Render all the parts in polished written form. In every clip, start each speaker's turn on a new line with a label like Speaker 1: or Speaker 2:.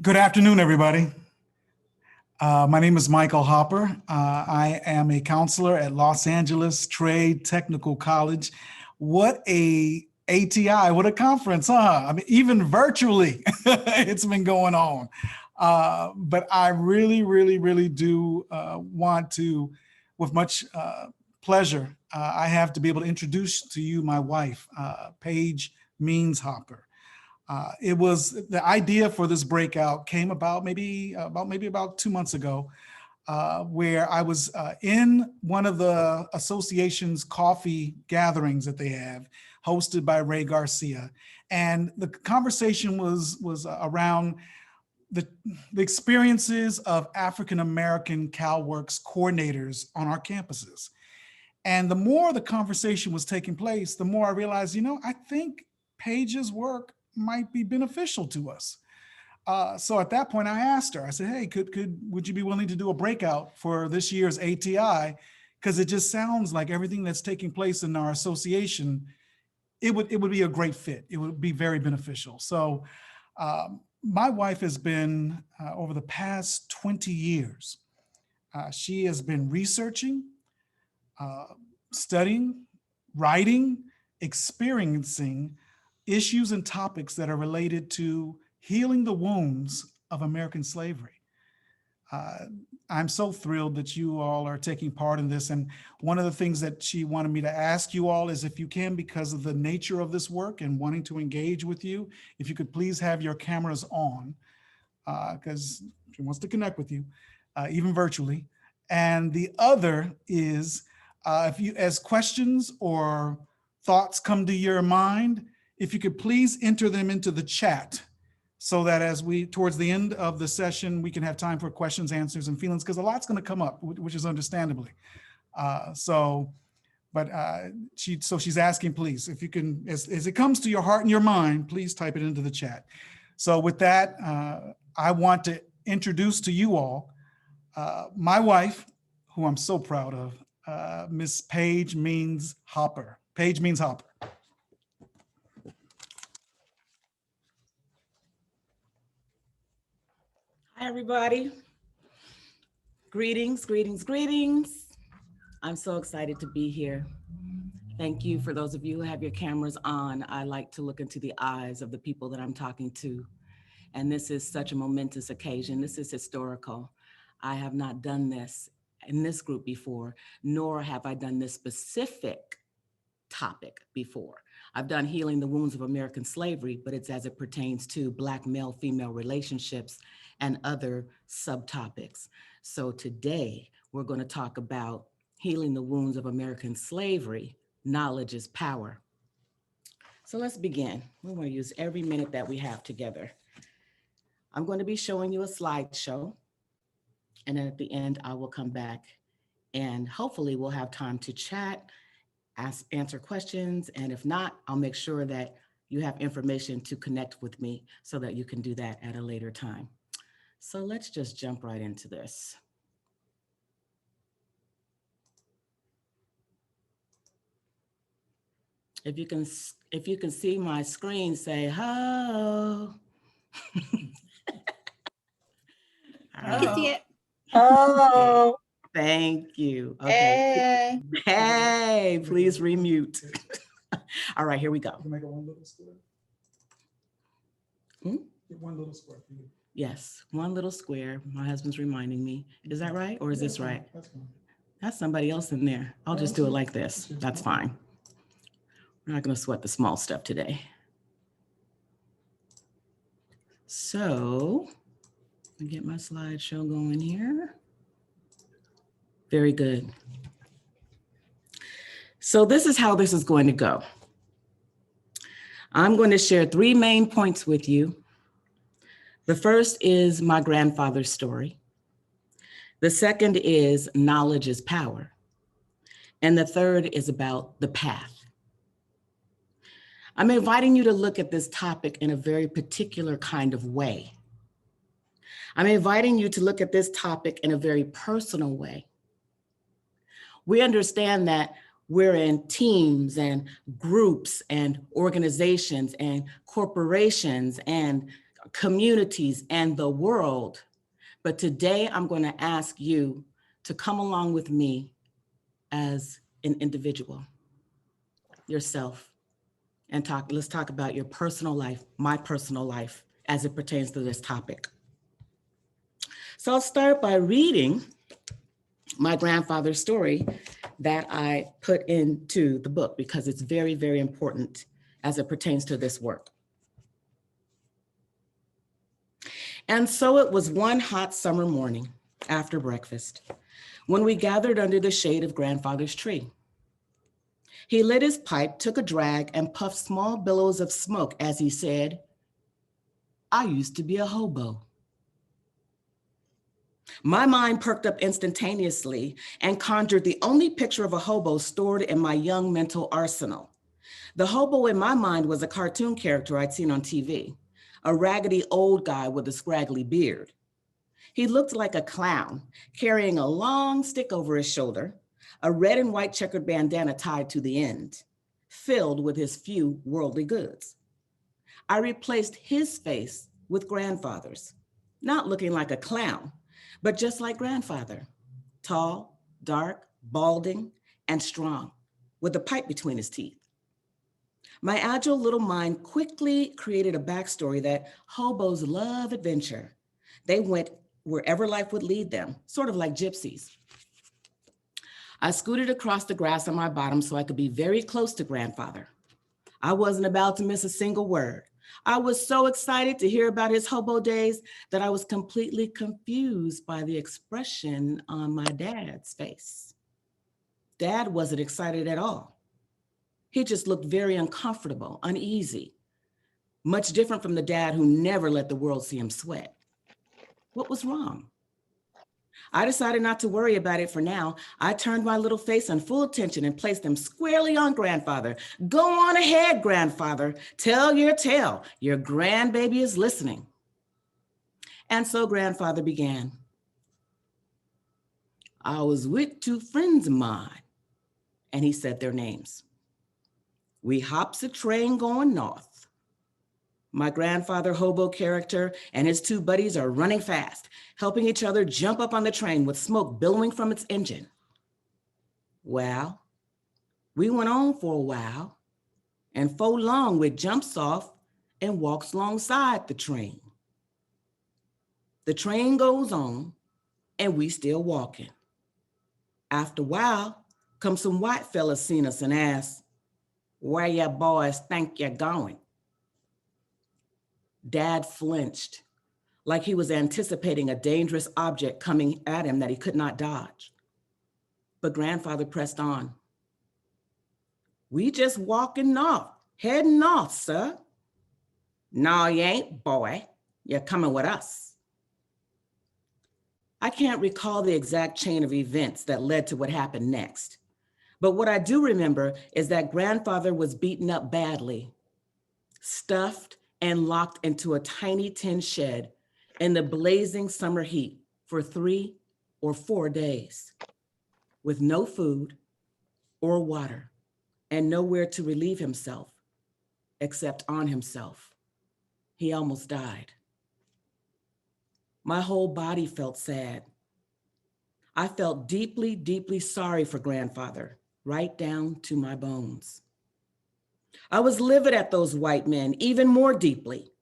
Speaker 1: Good afternoon, everybody. My name is Michael Hopper. I am a counselor at Los Angeles Trade Technical College. What a ATI, what a conference, huh? I mean, even virtually, it's been going on. But I really do want to, with much pleasure, I have to be able to introduce to you my wife, Payge Means Hopper. It was the idea for this breakout came about maybe about 2 months ago, where I was in one of the association's coffee gatherings that they have, hosted by Ray Garcia, and the conversation was around the experiences of African American Calworks coordinators on our campuses. And the more the conversation was taking place, the more I realized, I think Payge's work might be beneficial to us. So at that point, I asked her, I said, hey, would you be willing to do a breakout for this year's ATI? Because it just sounds like everything that's taking place in our association, it would be a great fit. It would be very beneficial. So my wife has been, over the past 20 years, she has been researching, studying, writing, experiencing issues and topics that are related to healing the wounds of American slavery. I'm so thrilled that you all are taking part in this. And one of the things that she wanted me to ask you all is, if you can, because of the nature of this work and wanting to engage with you, if you could please have your cameras on, because she wants to connect with you, even virtually. And the other is, if you, as questions or thoughts come to your mind, if you could please enter them into the chat, so that as we, towards the end of the session, we can have time for questions, answers, and feelings, because a lot's going to come up, which is understandably. She's asking, please, if you can, as it comes to your heart and your mind, please type it into the chat. So with that, I want to introduce to you all my wife, who I'm so proud of, Miss Payge Means Hopper. Payge Means Hopper.
Speaker 2: Hi, everybody. Greetings. I'm so excited to be here. Thank you for those of you who have your cameras on. I like to look into the eyes of the people that I'm talking to. And this is such a momentous occasion. This is historical. I have not done this in this group before, nor have I done this specific topic before. I've done healing the wounds of American slavery, but it's as it pertains to Black male-female relationships and other subtopics. So today we're going to talk about healing the wounds of American slavery. Knowledge is power. So let's begin. We want to use every minute that we have together. I'm going to be showing you a slideshow, and then at the end I will come back and hopefully we'll have time to chat, answer questions, and if not, I'll make sure that you have information to connect with me so that you can do that at a later time. So let's just jump right into this. If you can see my screen, say ho.
Speaker 3: I can see it.
Speaker 2: Oh. Thank you. Okay. Hey, please remute. All right, here we go.
Speaker 1: Make it one little square. One little square for you.
Speaker 2: Yes, one little square. My husband's reminding me. Is that right? Or is this right?
Speaker 1: That's fine.
Speaker 2: That's somebody else in there. I'll just do it like this. That's fine. We're not going to sweat the small stuff today. So, let me get my slideshow going here. Very good. So this is how this is going to go. I'm going to share 3 main points with you. The first is my grandfather's story. The second is knowledge is power. And the third is about the path. I'm inviting you to look at this topic in a very particular kind of way. I'm inviting you to look at this topic in a very personal way. We understand that we're in teams and groups and organizations and corporations and communities, and the world. But today I'm going to ask you to come along with me as an individual, yourself, and let's talk about your personal life, my personal life, as it pertains to this topic. So I'll start by reading my grandfather's story that I put into the book because it's very, very important as it pertains to this work. And so it was one hot summer morning after breakfast when we gathered under the shade of grandfather's tree. He lit his pipe, took a drag, and puffed small billows of smoke as he said, "I used to be a hobo." My mind perked up instantaneously and conjured the only picture of a hobo stored in my young mental arsenal. The hobo in my mind was a cartoon character I'd seen on TV, a raggedy old guy with a scraggly beard. He looked like a clown, carrying a long stick over his shoulder, a red and white checkered bandana tied to the end, filled with his few worldly goods. I replaced his face with grandfather's, not looking like a clown, but just like grandfather, tall, dark, balding, and strong, with a pipe between his teeth. My agile little mind quickly created a backstory that hobos love adventure. They went wherever life would lead them, sort of like gypsies. I scooted across the grass on my bottom so I could be very close to grandfather. I wasn't about to miss a single word. I was so excited to hear about his hobo days that I was completely confused by the expression on my dad's face. Dad wasn't excited at all. He just looked very uncomfortable, uneasy, much different from the dad who never let the world see him sweat. What was wrong? I decided not to worry about it for now. I turned my little face on full attention and placed them squarely on grandfather. "Go on ahead, grandfather. Tell your tale. Your grandbaby is listening." And so grandfather began. "I was with two friends of mine," and he said their names. "We hops a train going north. My grandfather hobo character and his two buddies are running fast, helping each other jump up on the train with smoke billowing from its engine. Well, we went on for a while, and 'fore long we jumps off and walks alongside the train. The train goes on, and we still walking. After a while, come some white fellas seen us and asked, 'Where ya boys think you're going?' Dad flinched, like he was anticipating a dangerous object coming at him that he could not dodge. But grandfather pressed on. 'We just walking north, heading north, sir.' 'No, you ain't, boy. You're coming with us.' I can't recall the exact chain of events that led to what happened next. But what I do remember is that grandfather was beaten up badly, stuffed and locked into a tiny tin shed in the blazing summer heat for 3 or 4 days, with no food or water and nowhere to relieve himself except on himself. He almost died. My whole body felt sad. I felt deeply, deeply sorry for grandfather, right down to my bones. I was livid at those white men even more deeply.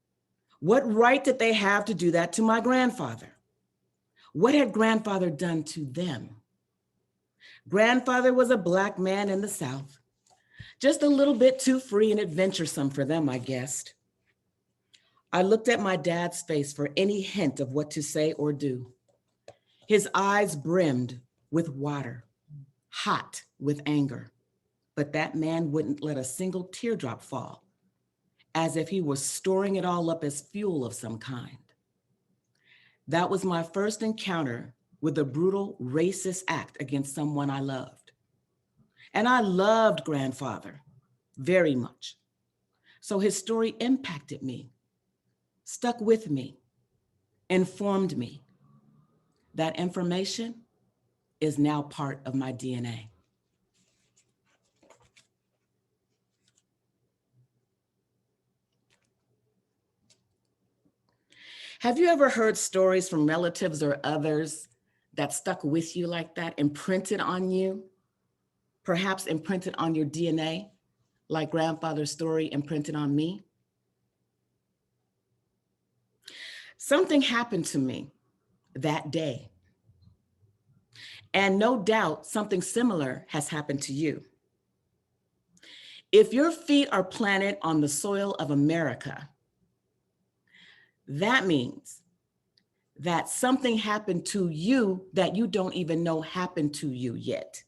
Speaker 2: What right did they have to do that to my grandfather? What had grandfather done to them? Grandfather was a Black man in the South, just a little bit too free and adventuresome for them, I guessed. I looked at my dad's face for any hint of what to say or do. His eyes brimmed with water, hot with anger, but that man wouldn't let a single teardrop fall, as if he was storing it all up as fuel of some kind. That was my first encounter with a brutal racist act against someone I loved. And I loved grandfather very much. So his story impacted me, stuck with me, informed me. That information is now part of my DNA. Have you ever heard stories from relatives or others that stuck with you like that, imprinted on you, perhaps imprinted on your DNA, like grandfather's story imprinted on me? Something happened to me that day. And no doubt something similar has happened to you. If your feet are planted on the soil of America, that means that something happened to you that you don't even know happened to you yet.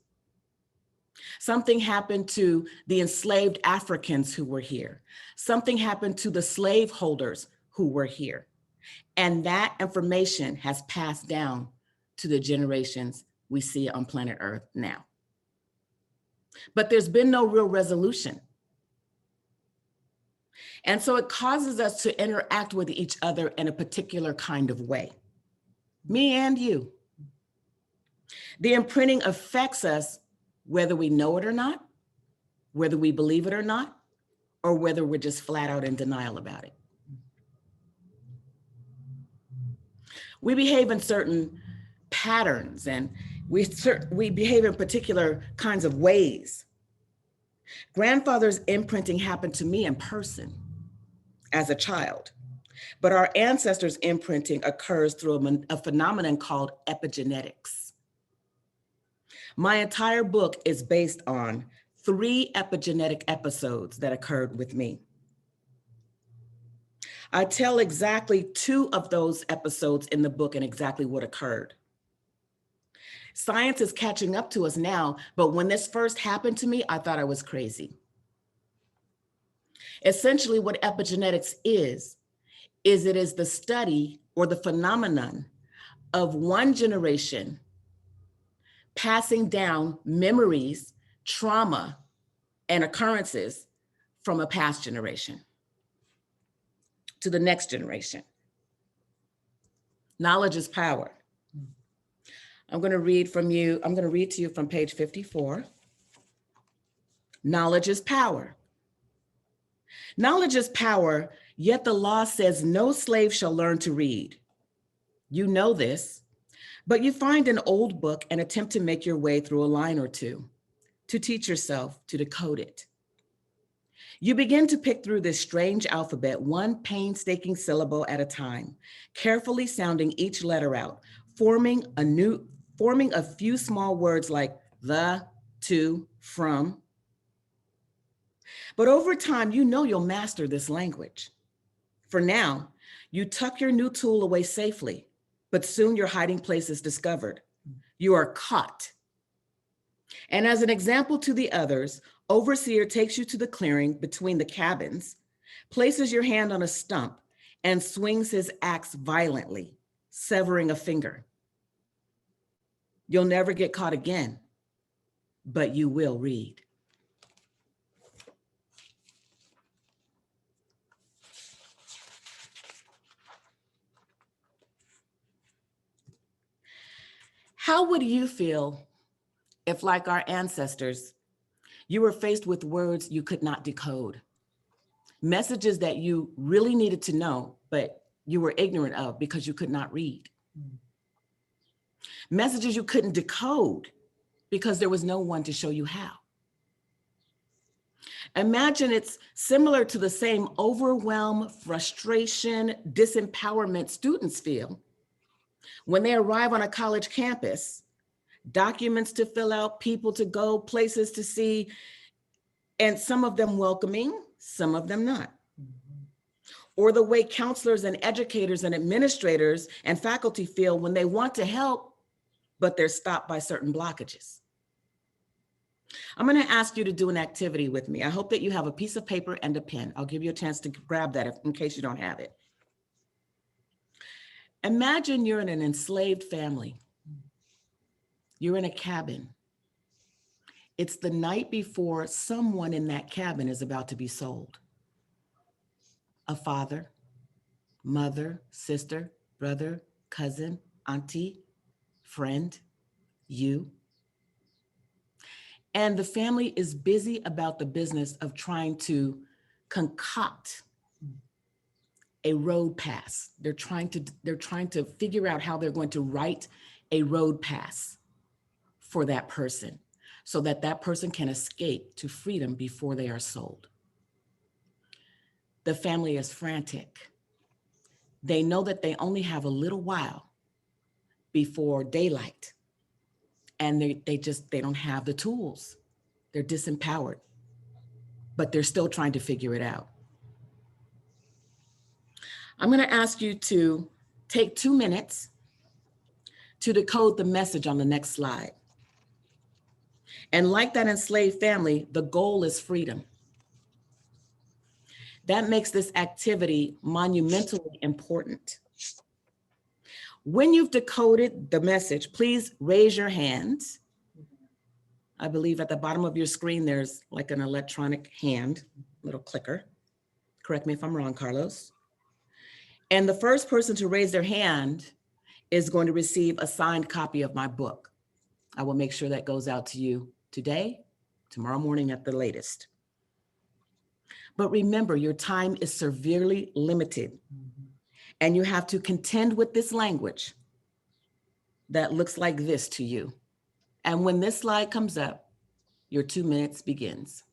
Speaker 2: Something happened to the enslaved Africans who were here. Something happened to the slaveholders who were here. And that information has passed down to the generations we see on planet Earth now. But there's been no real resolution. And so it causes us to interact with each other in a particular kind of way, me and you. The imprinting affects us whether we know it or not, whether we believe it or not, or whether we're just flat out in denial about it. We behave in certain patterns and we behave in particular kinds of ways. Grandfather's imprinting happened to me in person as a child, but our ancestors' imprinting occurs through a phenomenon called epigenetics. My entire book is based on 3 epigenetic episodes that occurred with me. I tell exactly 2 of those episodes in the book and exactly what occurred. Science is catching up to us now, but when this first happened to me, I thought I was crazy. Essentially, what epigenetics is it is the study or the phenomenon of one generation passing down memories, trauma, and occurrences from a past generation to the next generation. Knowledge is power. I'm going to read to you from page 54. Knowledge is power. Knowledge is power, yet the law says no slave shall learn to read. You know this, but you find an old book and attempt to make your way through a line or two, to teach yourself to decode it. You begin to pick through this strange alphabet, one painstaking syllable at a time, carefully sounding each letter out, forming a few small words like the, to, from. But over time, you know you'll master this language. For now, you tuck your new tool away safely, but soon your hiding place is discovered. You are caught. And as an example to the others, overseer takes you to the clearing between the cabins, places your hand on a stump, and swings his axe violently, severing a finger. You'll never get caught again, but you will read. How would you feel if, like our ancestors, you were faced with words you could not decode, messages that you really needed to know, but you were ignorant of because you could not read? Messages you couldn't decode because there was no one to show you how. Imagine it's similar to the same overwhelm, frustration, disempowerment students feel when they arrive on a college campus, documents to fill out, people to go, places to see, and some of them welcoming, some of them not. Or the way counselors and educators and administrators and faculty feel when they want to help, but they're stopped by certain blockages. I'm going to ask you to do an activity with me. I hope that you have a piece of paper and a pen. I'll give you a chance to grab that in case you don't have it. Imagine you're in an enslaved family. You're in a cabin. It's the night before someone in that cabin is about to be sold. A father, mother, sister, brother, cousin, auntie, friend, you. And the family is busy about the business of trying to concoct a road pass. They're trying to figure out how they're going to write a road pass for that person so that that person can escape to freedom before they are sold. The family is frantic. They know that they only have a little while before daylight, and they don't have the tools. They're disempowered, but they're still trying to figure it out. I'm going to ask you to take 2 minutes to decode the message on the next slide. And like that enslaved family, the goal is freedom. That makes this activity monumentally important. When you've decoded the message, please raise your hands. I believe at the bottom of your screen, there's like an electronic hand, little clicker. Correct me if I'm wrong, Carlos. And the first person to raise their hand is going to receive a signed copy of my book. I will make sure that goes out to you today, tomorrow morning at the latest. But remember, your time is severely limited, and you have to contend with this language that looks like this to you. And when this slide comes up, your 2 minutes begins.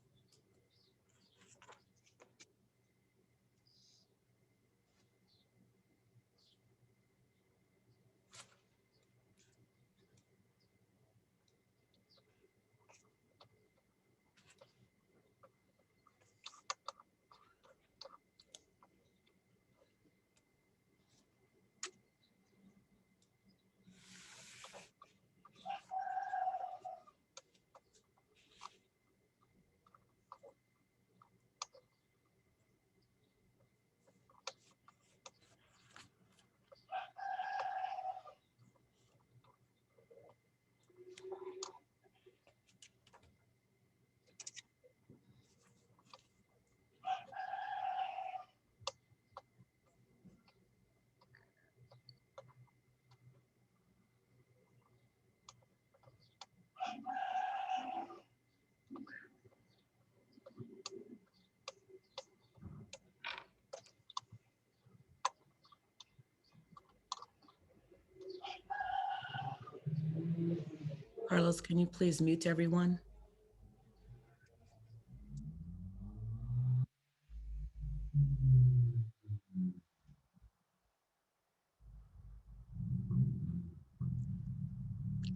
Speaker 2: Carlos, can you please mute everyone?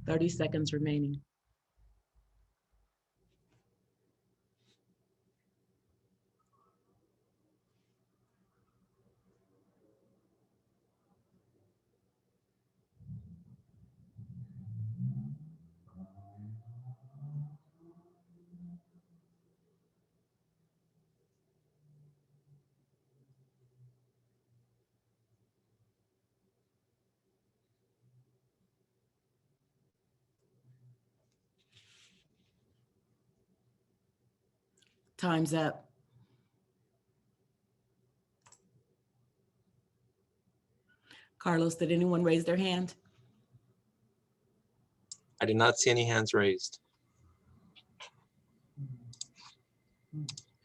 Speaker 2: "30 seconds remaining." Time's up. Carlos, did anyone raise their hand?
Speaker 4: I did not see any hands raised.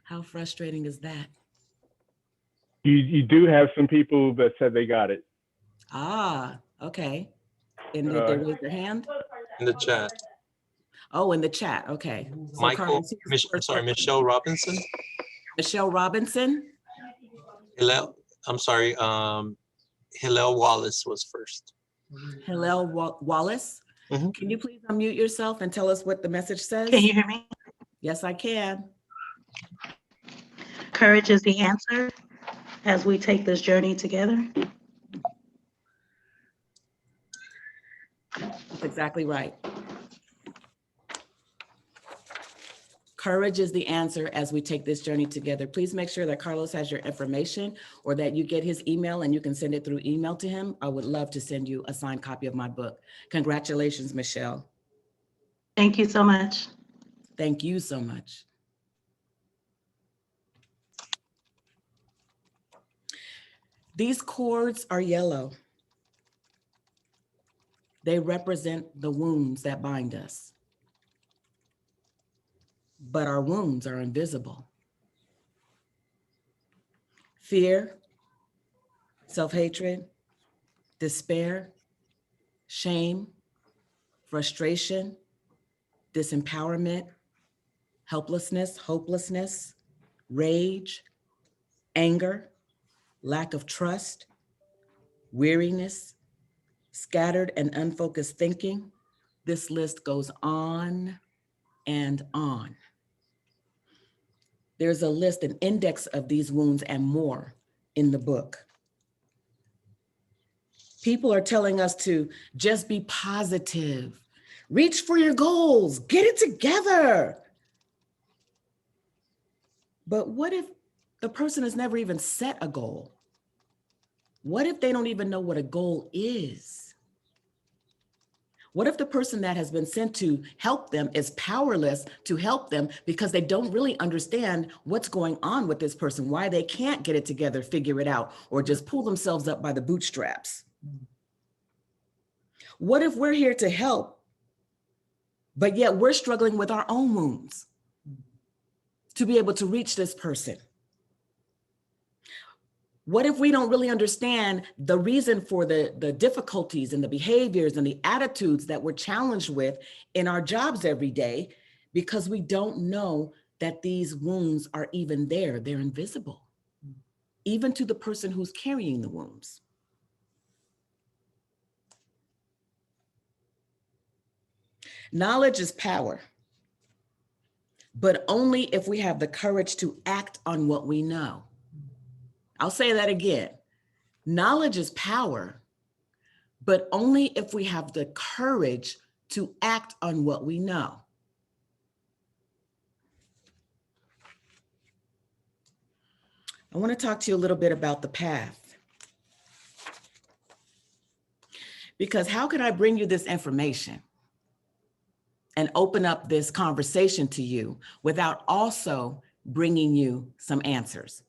Speaker 2: How frustrating is that?
Speaker 5: You do have some people that said they got it.
Speaker 2: Ah, okay. And did they raise their hand?
Speaker 4: In the chat.
Speaker 2: Oh, in the chat, okay. So
Speaker 4: Michael,
Speaker 2: Carlos, here's the first one.
Speaker 4: Michelle Robinson.
Speaker 2: Michelle Robinson?
Speaker 4: Hillel, I'm sorry, Hillel Wallace was first.
Speaker 2: Hillel Wallace?
Speaker 4: Mhm.
Speaker 2: Can you please unmute yourself and tell us what the message says?
Speaker 3: Can you hear me?
Speaker 2: Yes, I can.
Speaker 3: Courage is the answer as we take this journey together.
Speaker 2: That's exactly right. Courage is the answer as we take this journey together. Please make sure that Carlos has your information or that you get his email and you can send it through email to him. I would love to send you a signed copy of my book. Congratulations, Michelle.
Speaker 3: Thank you so much.
Speaker 2: Thank you so much. These cords are yellow. They represent the wounds that bind us. But our wounds are invisible. Fear, self-hatred, despair, shame, frustration, disempowerment, helplessness, hopelessness, rage, anger, lack of trust, weariness, scattered and unfocused thinking. This list goes on and on. There's a list, an index of these wounds and more in the book. People are telling us to just be positive, reach for your goals, get it together. But what if the person has never even set a goal? What if they don't even know what a goal is? What if the person that has been sent to help them is powerless to help them because they don't really understand what's going on with this person, why they can't get it together, figure it out, or just pull themselves up by the bootstraps? What if we're here to help, but yet we're struggling with our own wounds to be able to reach this person? What if we don't really understand the reason for the difficulties and the behaviors and the attitudes that we're challenged with in our jobs every day because we don't know that these wounds are even there, they're invisible, even to the person who's carrying the wounds. Knowledge is power, but only if we have the courage to act on what we know. I'll say that again. Knowledge is power, but only if we have the courage to act on what we know. I want to talk to you a little bit about the path. Because how can I bring you this information and open up this conversation to you without also bringing you some answers?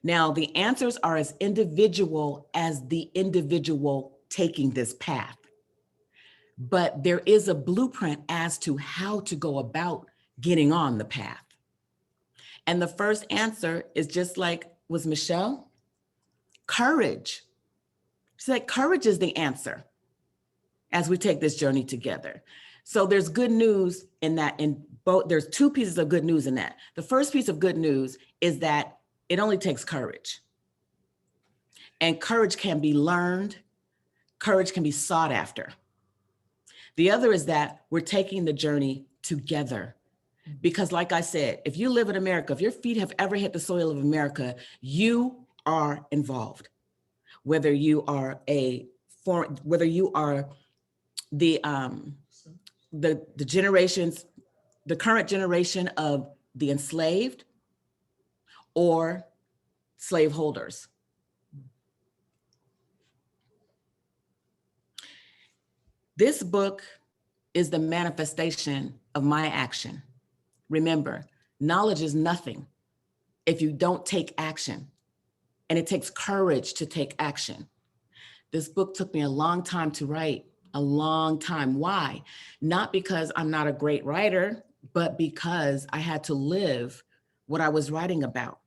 Speaker 2: Now, the answers are as individual as the individual taking this path, but there is a blueprint as to how to go about getting on the path. And the first answer is just like, was Michelle? Courage. She said, courage is the answer as we take this journey together. So there's good news in that, in both, there's two pieces of good news in that. The first piece of good news is that it only takes courage. And courage can be learned. Courage can be sought after. The other is that we're taking the journey together. Because like I said, if you live in America, if your feet have ever hit the soil of America, you are involved. Whether you are whether you are the generations, the current generation of the enslaved or slaveholders. This book is the manifestation of my action. Remember, knowledge is nothing if you don't take action, and it takes courage to take action. This book took me a long time to write, a long time. Why? Not because I'm not a great writer, but because I had to live what I was writing about.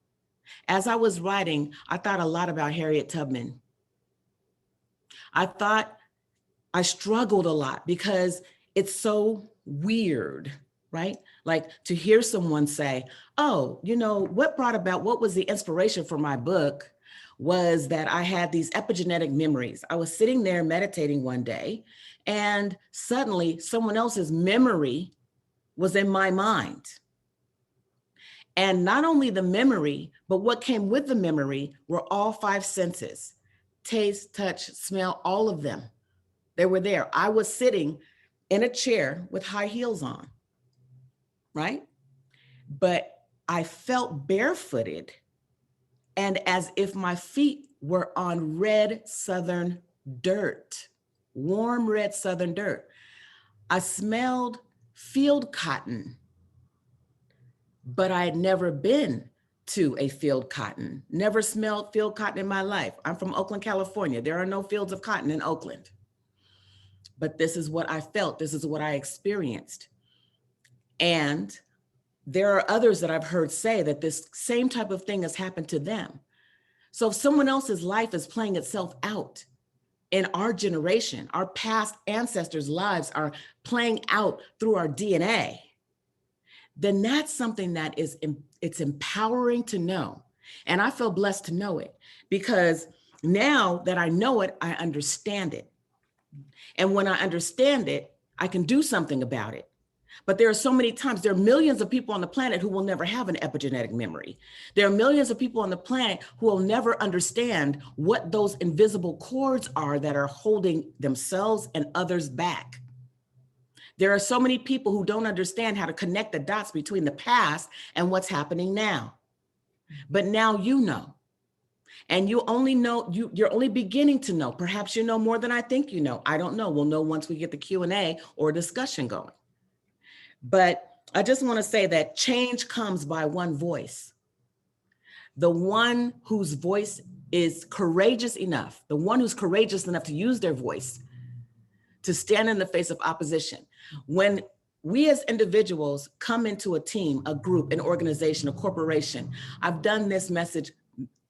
Speaker 2: As I was writing, I thought a lot about Harriet Tubman. I struggled a lot because it's so weird, right? Like to hear someone say, oh, you know, what was the inspiration for my book was that I had these epigenetic memories. I was sitting there meditating one day and suddenly someone else's memory was in my mind. And not only the memory, but what came with the memory were all five senses: taste, touch, smell, all of them. They were there. I was sitting in a chair with high heels on, right? But I felt barefooted and as if my feet were on red Southern dirt, warm red Southern dirt. I smelled field cotton, but I had never been to a field cotton, never smelled field cotton in my life. I'm from Oakland, California. There are no fields of cotton in Oakland. But this is what I felt. This is what I experienced. And there are others that I've heard say that this same type of thing has happened to them. So if someone else's life is playing itself out in our generation, our past ancestors' lives are playing out through our DNA, then that's something that it's empowering to know. And I feel blessed to know it, because now that I know it, I understand it. And when I understand it, I can do something about it. But there are so many times, there are millions of people on the planet who will never have an epigenetic memory. There are millions of people on the planet who will never understand what those invisible cords are that are holding themselves and others back. There are so many people who don't understand how to connect the dots between the past and what's happening now. But now you know. And you only know, you're only beginning to know. Perhaps you know more than I think you know. I don't know. We'll know once we get the Q&A or discussion going. But I just want to say that change comes by one voice. The one whose voice is courageous enough, the one who's courageous enough to use their voice to stand in the face of opposition. When we as individuals come into a team, a group, an organization, a corporation, I've done this message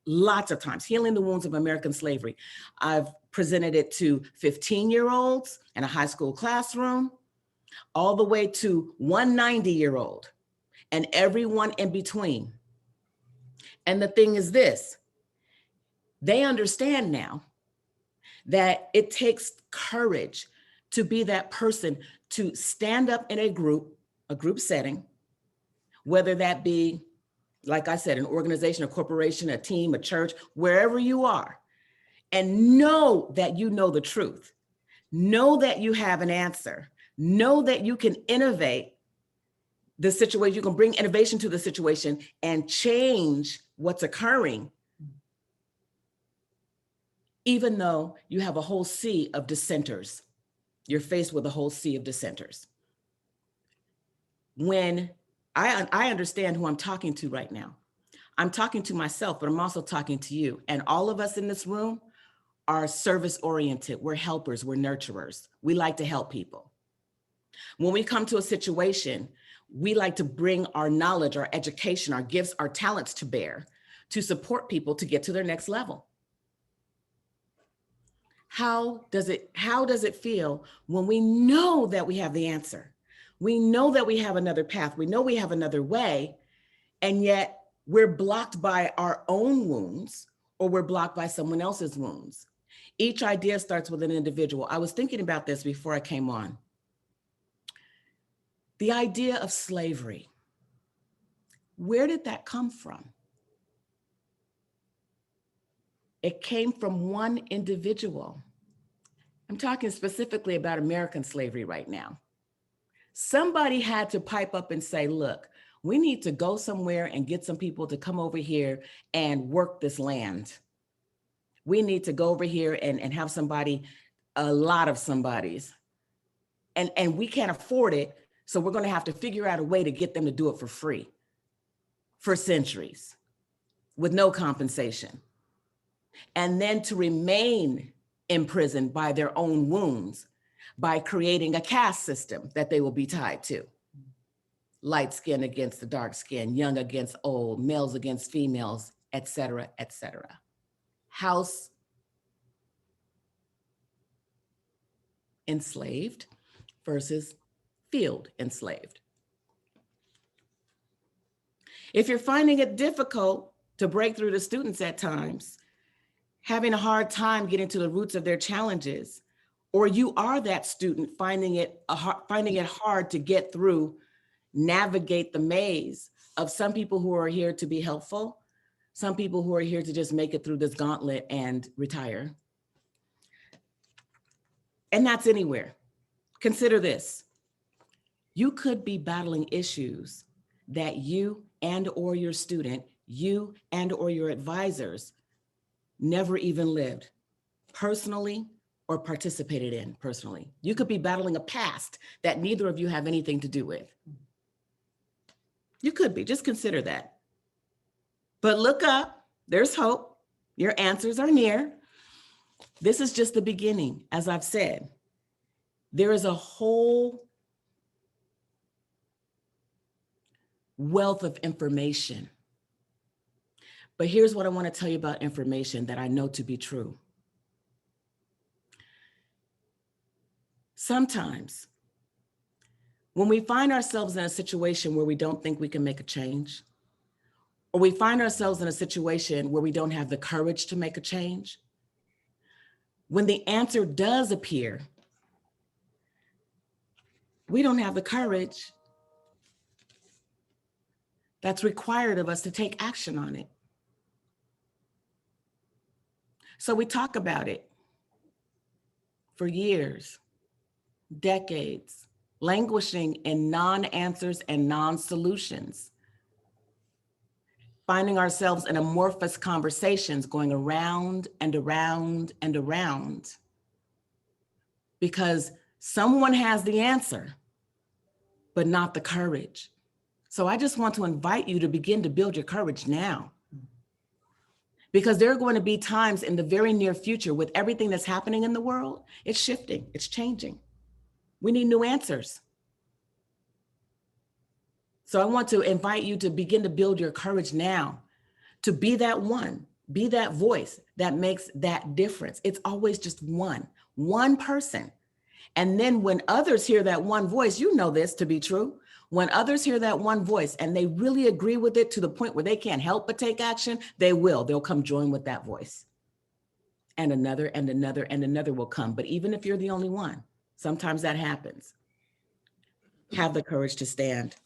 Speaker 2: lots of times, healing the wounds of American slavery. I've presented it to 15-year-olds in a high school classroom, all the way to 190-year-old and everyone in between. And the thing is this, they understand now that it takes courage to be that person to stand up in a group setting, whether that be, like I said, an organization, a corporation, a team, a church, wherever you are, and know that you know the truth. Know that you have an answer. Know that you can innovate the situation. You can bring innovation to the situation and change what's occurring, even though you have a whole sea of dissenters. You're faced with a whole sea of dissenters. When I understand who I'm talking to right now. I'm talking to myself, but I'm also talking to you. And all of us in this room are service-oriented. We're helpers, we're nurturers. We like to help people. When we come to a situation, we like to bring our knowledge, our education, our gifts, our talents to bear to support people to get to their next level. How does it feel when we know that we have the answer? We know that we have another path. We know we have another way, and yet we're blocked by our own wounds, or we're blocked by someone else's wounds. Each idea starts with an individual. I was thinking about this before I came on. The idea of slavery, where did that come from? It came from one individual. I'm talking specifically about American slavery right now. Somebody had to pipe up and say, look, we need to go somewhere and get some people to come over here and work this land. We need to go over here and have somebody, a lot of somebodies, and we can't afford it. So we're going to have to figure out a way to get them to do it for free for centuries with no compensation. And then to remain imprisoned by their own wounds by creating a caste system that they will be tied to. Light skin against the dark skin, young against old, males against females, et cetera, et cetera. House enslaved versus field enslaved. If you're finding it difficult to break through to students at times, having a hard time getting to the roots of their challenges, or you are that student finding it hard to get through, navigate the maze of some people who are here to be helpful, some people who are here to just make it through this gauntlet and retire. And that's anywhere. Consider this. You could be battling issues that you and or your student, you and or your advisors never even lived personally or participated in personally. You could be battling a past that neither of you have anything to do with. You could be, just consider that. But look up, there's hope. Your answers are near. This is just the beginning, as I've said. There is a whole wealth of information. But here's what I want to tell you about information that I know to be true. Sometimes when we find ourselves in a situation where we don't think we can make a change, or we find ourselves in a situation where we don't have the courage to make a change, when the answer does appear, we don't have the courage that's required of us to take action on it. So we talk about it for years, decades, languishing in non-answers and non-solutions, finding ourselves in amorphous conversations going around and around and around because someone has the answer, but not the courage. So I just want to invite you to begin to build your courage now. Because there are going to be times in the very near future with everything that's happening in the world, it's shifting, it's changing. We need new answers. So I want to invite you to begin to build your courage now, to be that one, be that voice that makes that difference. It's always just one person. And then when others hear that one voice, you know this to be true. When others hear that one voice and they really agree with it to the point where they can't help but take action, they'll come join with that voice. And another and another and another will come. But even if you're the only one, sometimes that happens. Have the courage to stand.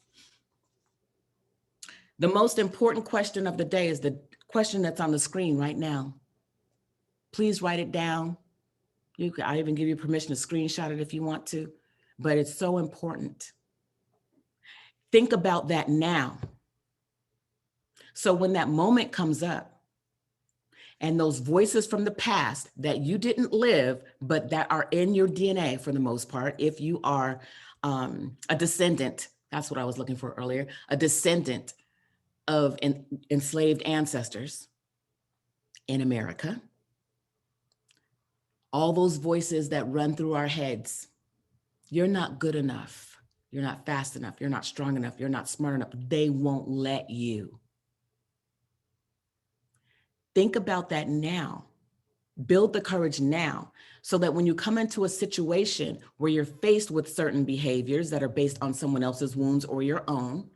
Speaker 2: The most important question of the day is the question that's on the screen right now. Please write it down. I even give you permission to screenshot it if you want to, but it's so important. Think about that now. So when that moment comes up and those voices from the past that you didn't live, but that are in your DNA for the most part, if you are a descendant, that's what I was looking for earlier, a descendant of enslaved ancestors in America, all those voices that run through our heads, you're not good enough, you're not fast enough, you're not strong enough, you're not smart enough, they won't let you. Think about that now. Build the courage now so that when you come into a situation where you're faced with certain behaviors that are based on someone else's wounds or your own,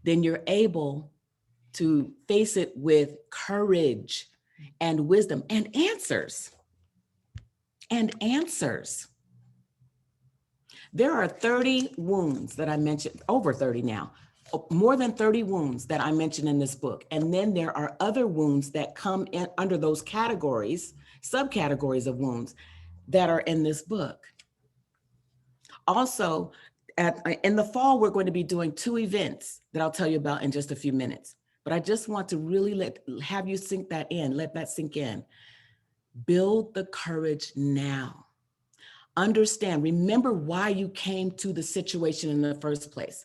Speaker 2: then you're able to face it with courage and wisdom and answers. And answers. There are 30 wounds that I mentioned, over 30 now, more than 30 wounds that I mentioned in this book. And then there are other wounds that come in under those categories, subcategories of wounds that are in this book. Also, in the fall, we're going to be doing 2 events that I'll tell you about in just a few minutes. But I just want to really have you sink that in, let that sink in. Build the courage now. Understand, remember why you came to the situation in the first place.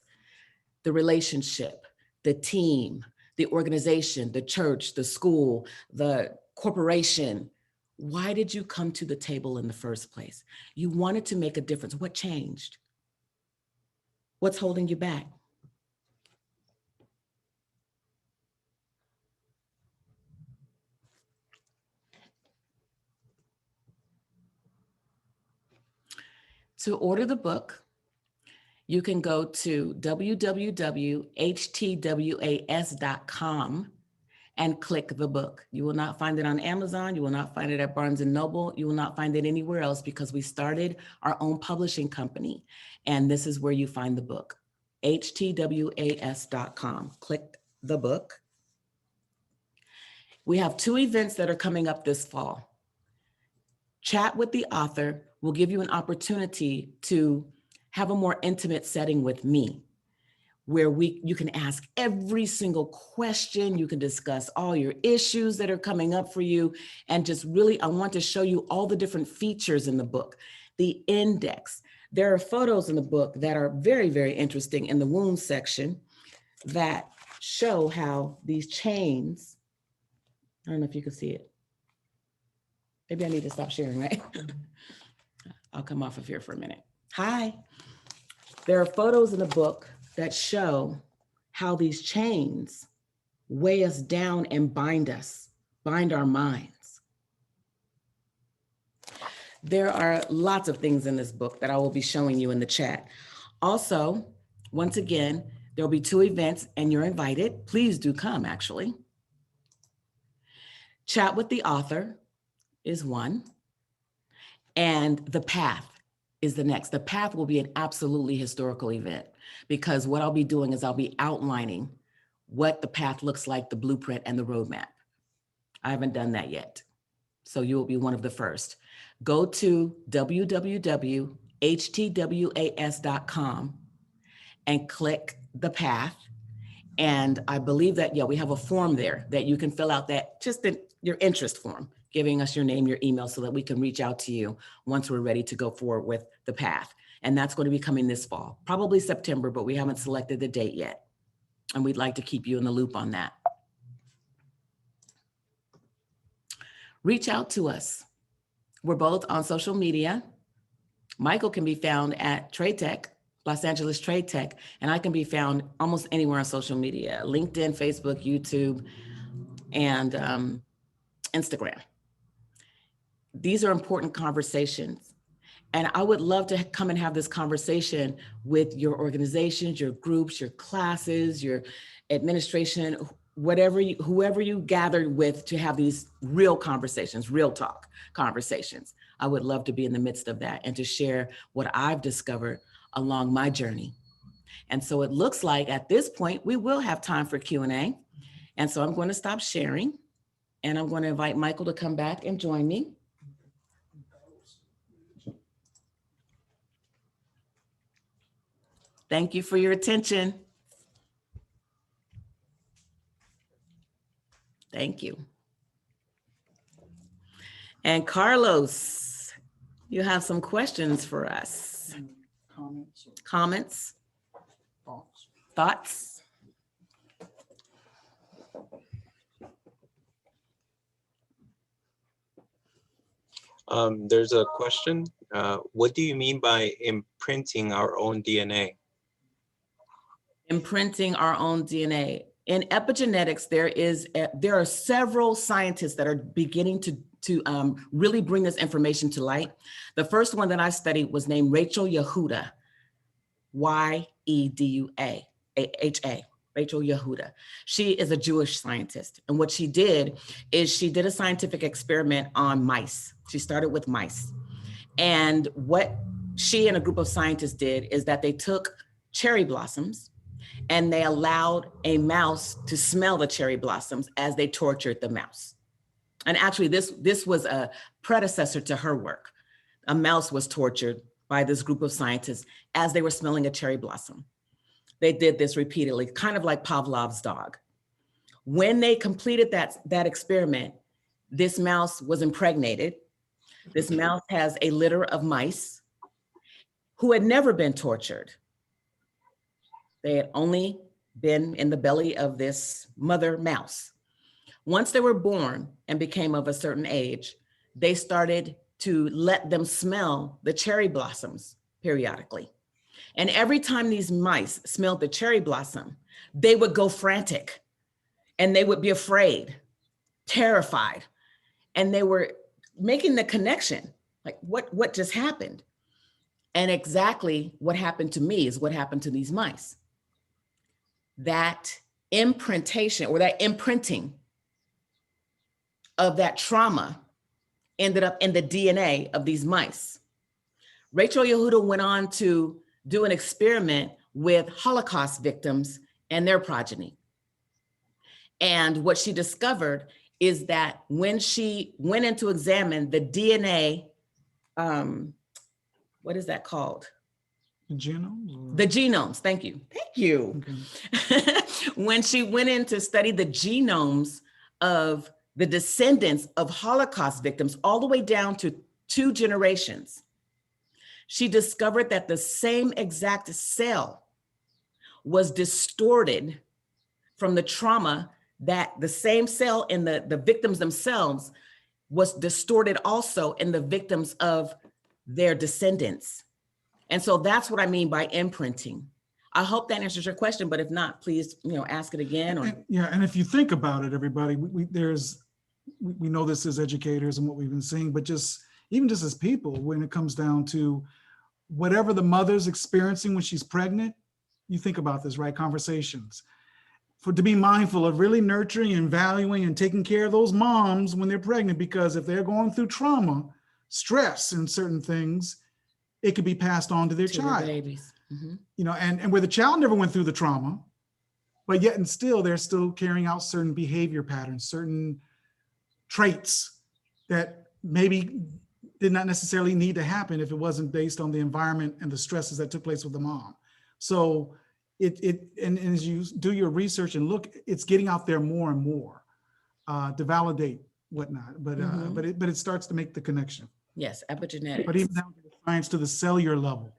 Speaker 2: The relationship, the team, the organization, the church, the school, the corporation. Why did you come to the table in the first place? You wanted to make a difference. What changed? What's holding you back? To order the book, you can go to www.htwas.com and click the book. You will not find it on Amazon. You will not find it at Barnes & Noble. You will not find it anywhere else because we started our own publishing company. And this is where you find the book, htwas.com. Click the book. We have 2 events that are coming up this fall. Chat with the author will give you an opportunity to have a more intimate setting with me, where you can ask every single question, you can discuss all your issues that are coming up for you, and just really, I want to show you all the different features in the book, the index. There are photos in the book that are very, very interesting in the wounds section that show how these chains, I don't know if you can see it. Maybe I need to stop sharing, right? I'll come off of here for a minute. Hi. There are photos in the book that show how these chains weigh us down and bind our minds. There are lots of things in this book that I will be showing you in the chat. Also, once again, there'll be 2 events and you're invited. Please do come, actually. Chat with the author is one, and The Path is the next. The Path will be an absolutely historical event because what I'll be doing is I'll be outlining what the path looks like, the blueprint and the roadmap. I haven't done that yet. So you will be one of the first. Go to www.htwas.com and click The Path. And I believe that, yeah, we have a form there that you can fill out, that just your interest form, giving us your name, your email, so that we can reach out to you once we're ready to go forward with The Path. And that's going to be coming this fall, probably September, but we haven't selected the date yet. And we'd like to keep you in the loop on that. Reach out to us. We're both on social media. Michael can be found at Trade Tech, Los Angeles Trade Tech, and I can be found almost anywhere on social media, LinkedIn, Facebook, YouTube, and Instagram. These are important conversations. And I would love to come and have this conversation with your organizations, your groups, your classes, your administration, whoever you gathered with, to have these real conversations, real talk conversations. I would love to be in the midst of that and to share what I've discovered along my journey. And so it looks like at this point, we will have time for Q&A. And so I'm going to stop sharing and I'm going to invite Michael to come back and join me. Thank you for your attention. Thank you. And Carlos, you have some questions for us. Comments? Thoughts?
Speaker 4: There's a question. What do you mean by imprinting our own DNA?
Speaker 2: Imprinting our own DNA. In epigenetics, there are several scientists that are beginning to really bring this information to light. The first one that I studied was named Rachel Yehuda, Y-E-D-U-A-H-A, Rachel Yehuda. She is a Jewish scientist. And what she did is she did a scientific experiment on mice. She started with mice. And what she and a group of scientists did is that they took cherry blossoms and they allowed a mouse to smell the cherry blossoms as they tortured the mouse. And actually this was a predecessor to her work. A mouse was tortured by this group of scientists as they were smelling a cherry blossom. They did this repeatedly, kind of like Pavlov's dog. When they completed that experiment, this mouse was impregnated. This mouse has a litter of mice who had never been tortured. They had only been in the belly of this mother mouse. Once they were born and became of a certain age, they started to let them smell the cherry blossoms periodically. And every time these mice smelled the cherry blossom, they would go frantic and they would be afraid, terrified. And they were making the connection, like what just happened? And exactly what happened to me is what happened to these mice. That imprintation or that imprinting of that trauma ended up in the DNA of these mice. Rachel Yehuda went on to do an experiment with Holocaust victims and their progeny. And what she discovered is that when she went in to examine the DNA, what is that called?
Speaker 1: The genomes?
Speaker 2: The genomes, thank you. Thank you. Okay. When she went in to study the genomes of the descendants of Holocaust victims all the way down to 2 generations, she discovered that the same exact cell was distorted from the trauma, that the same cell in the victims themselves was distorted also in the victims of their descendants. And so that's what I mean by imprinting. I hope that answers your question, but if not, please, ask it again. Or
Speaker 1: And if you think about it, everybody, we know this as educators and what we've been seeing, but even just as people, when it comes down to whatever the mother's experiencing when she's pregnant, you think about this, right? Conversations. To be mindful of really nurturing and valuing and taking care of those moms when they're pregnant, because if they're going through trauma, stress and certain things, it could be passed on to their child.
Speaker 2: Their babies. Mm-hmm.
Speaker 1: And where the child never went through the trauma, but yet and still they're still carrying out certain behavior patterns, certain traits that maybe did not necessarily need to happen if it wasn't based on the environment and the stresses that took place with the mom. So and as you do your research and look, it's getting out there more and more to validate whatnot, but it starts to make the connection.
Speaker 2: Yes, epigenetics.
Speaker 1: But even down to the science, to the cellular level.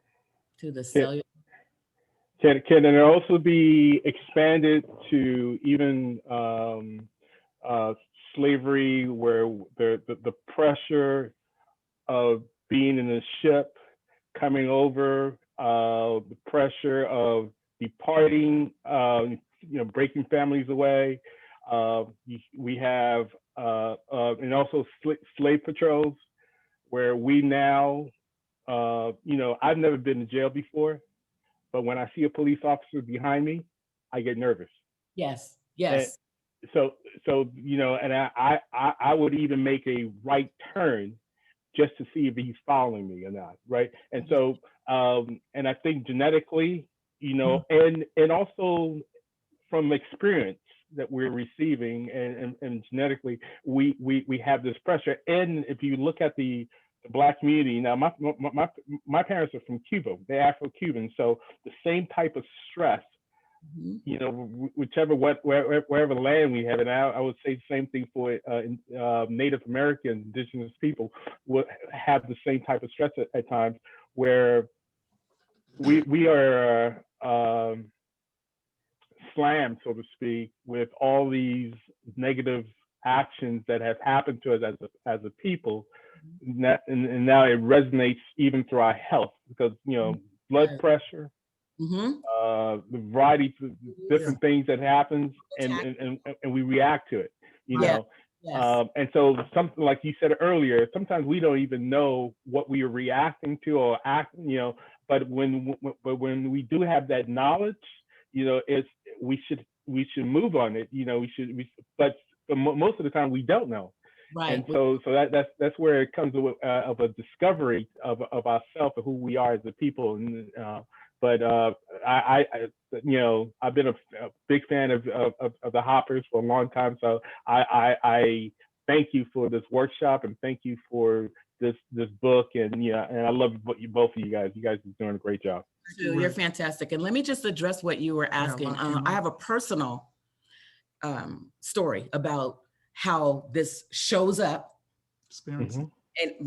Speaker 2: To the cellular.
Speaker 5: Can it also be expanded to even slavery, where the pressure of being in a ship, coming over, the pressure of departing, breaking families away. We have, and also slave patrols, where we now, I've never been to jail before, but when I see a police officer behind me, I get nervous.
Speaker 2: Yes.
Speaker 5: And so and I would even make a right turn just to see if he's following me or not, right? And so, and I think genetically, and also from experience that we're receiving, and genetically, we have this pressure. And if you look at the Black community, now my parents are from Cuba, they're Afro-Cuban, so the same type of stress, wherever land we have, and I would say the same thing for Native American indigenous people, would have the same type of stress at times, where we are slammed, so to speak, with all these negative actions that have happened to us as a people, and now it resonates even through our health, because blood pressure, the variety of different things that happens, and we react to it,
Speaker 2: Yes.
Speaker 5: And so something like you said earlier, sometimes we don't even know what we are reacting to or acting, but when we do have that knowledge, we should move on it, but most of the time we don't know.
Speaker 2: Right.
Speaker 5: And so that's where it comes of a discovery of ourselves and who we are as a people. And but I've been a big fan of the Hoppers for a long time. So I thank you for this workshop, and thank you for this book, and I love both of you guys. You guys are doing a great job.
Speaker 2: You're fantastic. And let me just address what you were asking. I have a personal story about how this shows up and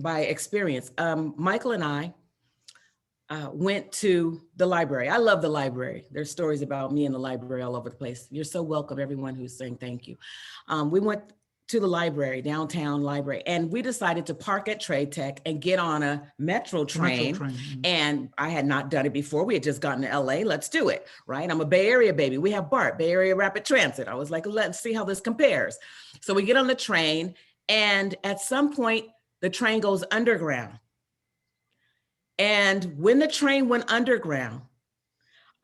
Speaker 2: by experience. Michael and I went to the library. I love the library. There's stories about me in the library all over the place. You're so welcome, everyone who's saying thank you. We went to the library, downtown library, and we decided to park at Trade Tech and get on a metro train. And I had not done it before. We had just gotten to LA. Let's do it, right? I'm a Bay Area baby. We have BART, Bay Area Rapid Transit. I was like, let's see how this compares. So we get on the train, and at some point, the train goes underground. And when the train went underground,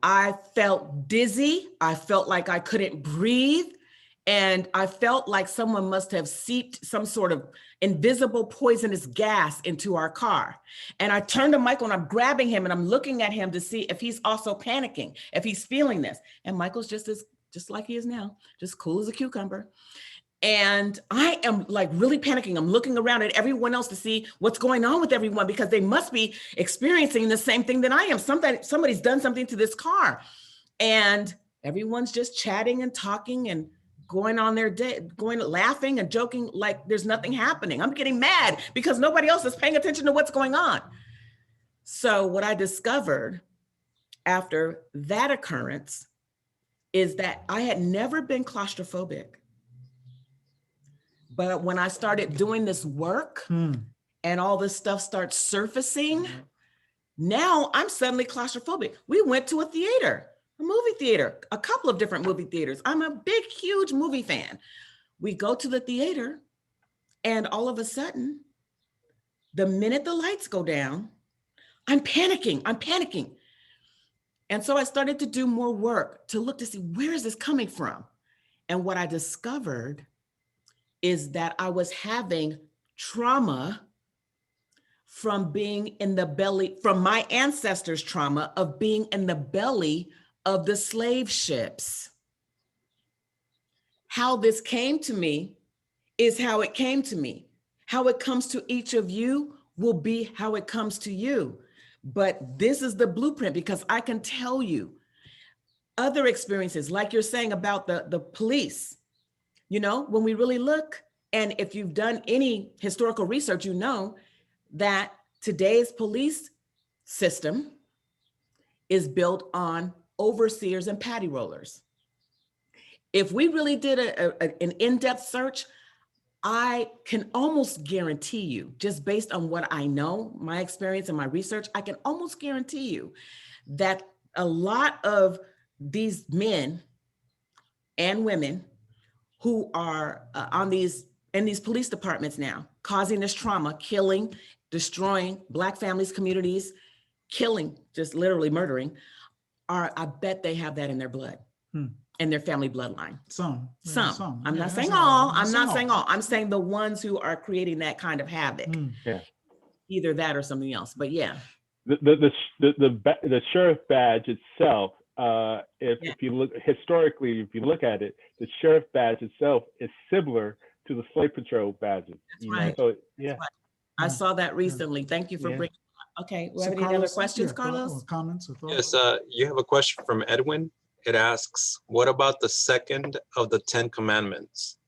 Speaker 2: I felt dizzy. I felt like I couldn't breathe. And I felt like someone must have seeped some sort of invisible poisonous gas into our car. And I turned to Michael, and I'm grabbing him, and I'm looking at him to see if he's also panicking, if he's feeling this. And Michael's just like he is now, just cool as a cucumber. And I am like really panicking. I'm looking around at everyone else to see what's going on with everyone, because they must be experiencing the same thing that I am. Somebody's done something to this car. And everyone's just chatting and talking and going on their day, laughing and joking like there's nothing happening. I'm getting mad because nobody else is paying attention to what's going on. So what I discovered after that occurrence is that I had never been claustrophobic. But when I started doing this work and all this stuff starts surfacing, now I'm suddenly claustrophobic. We went to a theater. A movie theater, a couple of different movie theaters. I'm a big, huge movie fan. We go to the theater and all of a sudden, the minute the lights go down, I'm panicking. And so I started to do more work to look to see, where is this coming from? And what I discovered is that I was having trauma from being in the belly, from my ancestors' trauma of being in the belly of the slave ships. How this came to me is how it came to me. How it comes to each of you will be how it comes to you. But this is the blueprint, because I can tell you other experiences, like you're saying about the police. You know, when we really look, and if you've done any historical research, you know that today's police system is built on overseers and patty rollers. If we really did an in-depth search, I can almost guarantee you, just based on what I know, my experience and my research, I can almost guarantee you that a lot of these men and women who are in these police departments now, causing this trauma, killing, destroying Black families, communities, killing, just literally murdering, I bet they have that in their blood, in their family bloodline.
Speaker 1: Some.
Speaker 2: I'm
Speaker 1: Yeah,
Speaker 2: not saying
Speaker 1: that's
Speaker 2: all.
Speaker 1: all.
Speaker 2: I'm not
Speaker 1: Some.
Speaker 2: saying all. I'm saying the ones who are creating that kind of havoc.
Speaker 5: Yeah.
Speaker 2: Either that or something else. But yeah.
Speaker 5: The sheriff badge itself, if you look historically, if you look at it, the sheriff badge itself is similar to the slave patrol badges.
Speaker 2: That's right.
Speaker 5: So yeah.
Speaker 2: That's right. I saw that recently. Thank you for bringing it up. Okay. We have any other questions, Carlos?
Speaker 1: Or comments or thoughts?
Speaker 4: Yes, you have a question from Edwin. It asks, what about the second of the 10 commandments?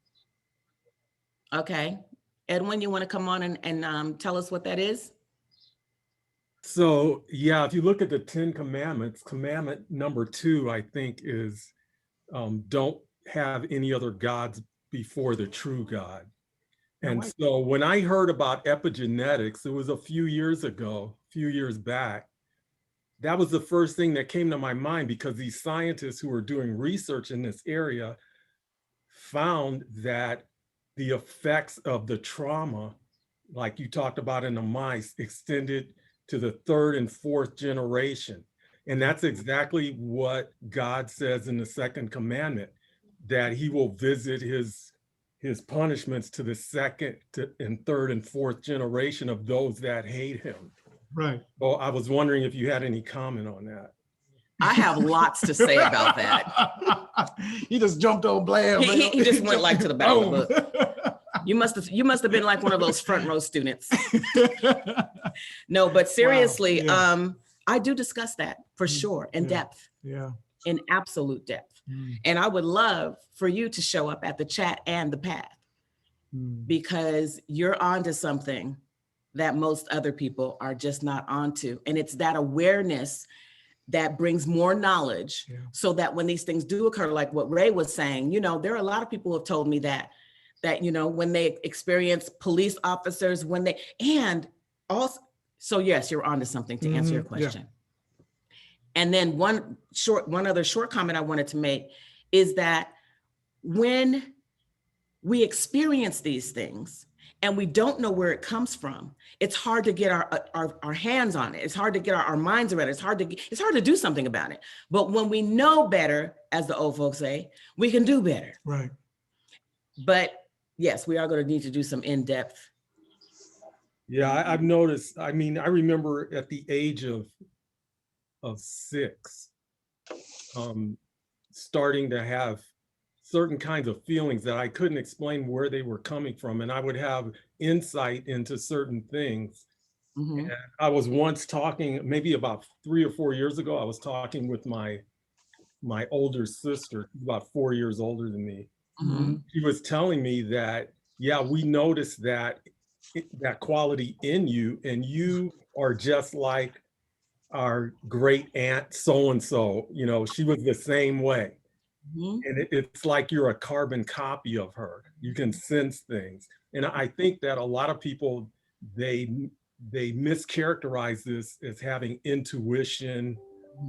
Speaker 2: Okay. Edwin, you want to come on and tell us what that is?
Speaker 6: So yeah, if you look at the 10 commandments, commandment number 2, I think is don't have any other gods before the true God. And so when I heard about epigenetics, it was a few years back, that was the first thing that came to my mind, because these scientists who were doing research in this area found that the effects of the trauma, like you talked about in the mice, extended to the 3rd and 4th generation. And that's exactly what God says in the 2nd commandment, that he will visit his punishments to the 2nd and 3rd and 4th generation of those that hate him.
Speaker 1: Right.
Speaker 6: Well, I was wondering if you had any comment on that.
Speaker 2: I have lots to say about that.
Speaker 1: He just jumped on Blam.
Speaker 2: He just went like to the back of the book. You must have been like one of those front row students. No, but seriously,
Speaker 1: Wow. Yeah.
Speaker 2: I do discuss that for sure in depth.
Speaker 1: Yeah.
Speaker 2: In absolute depth. And I would love for you to show up at the chat and the path, because you're onto something that most other people are just not onto. And it's that awareness that brings more knowledge, so that when these things do occur, like what Ray was saying, you know, there are a lot of people who have told me that, you know, when they experience police officers, and also, so yes, you're onto something, to answer your question. And then one other short comment I wanted to make is that when we experience these things and we don't know where it comes from, it's hard to get our hands on it. It's hard to get our minds around it. It's hard to do something about it. But when we know better, as the old folks say, we can do better.
Speaker 1: Right.
Speaker 2: But yes, we are going to need to do some in-depth.
Speaker 6: Yeah, I've noticed. I mean, I remember at the age of 6, starting to have certain kinds of feelings that I couldn't explain where they were coming from. And I would have insight into certain things. And I was once talking, maybe about 3 or 4 years ago, I was talking with my older sister, about 4 years older than me. She was telling me that, yeah, we noticed that quality in you, and you are just like our great aunt so-and-so, you know, she was the same way. And it's like you're a carbon copy of her. You can sense things. And I think that a lot of people, they mischaracterize this as having intuition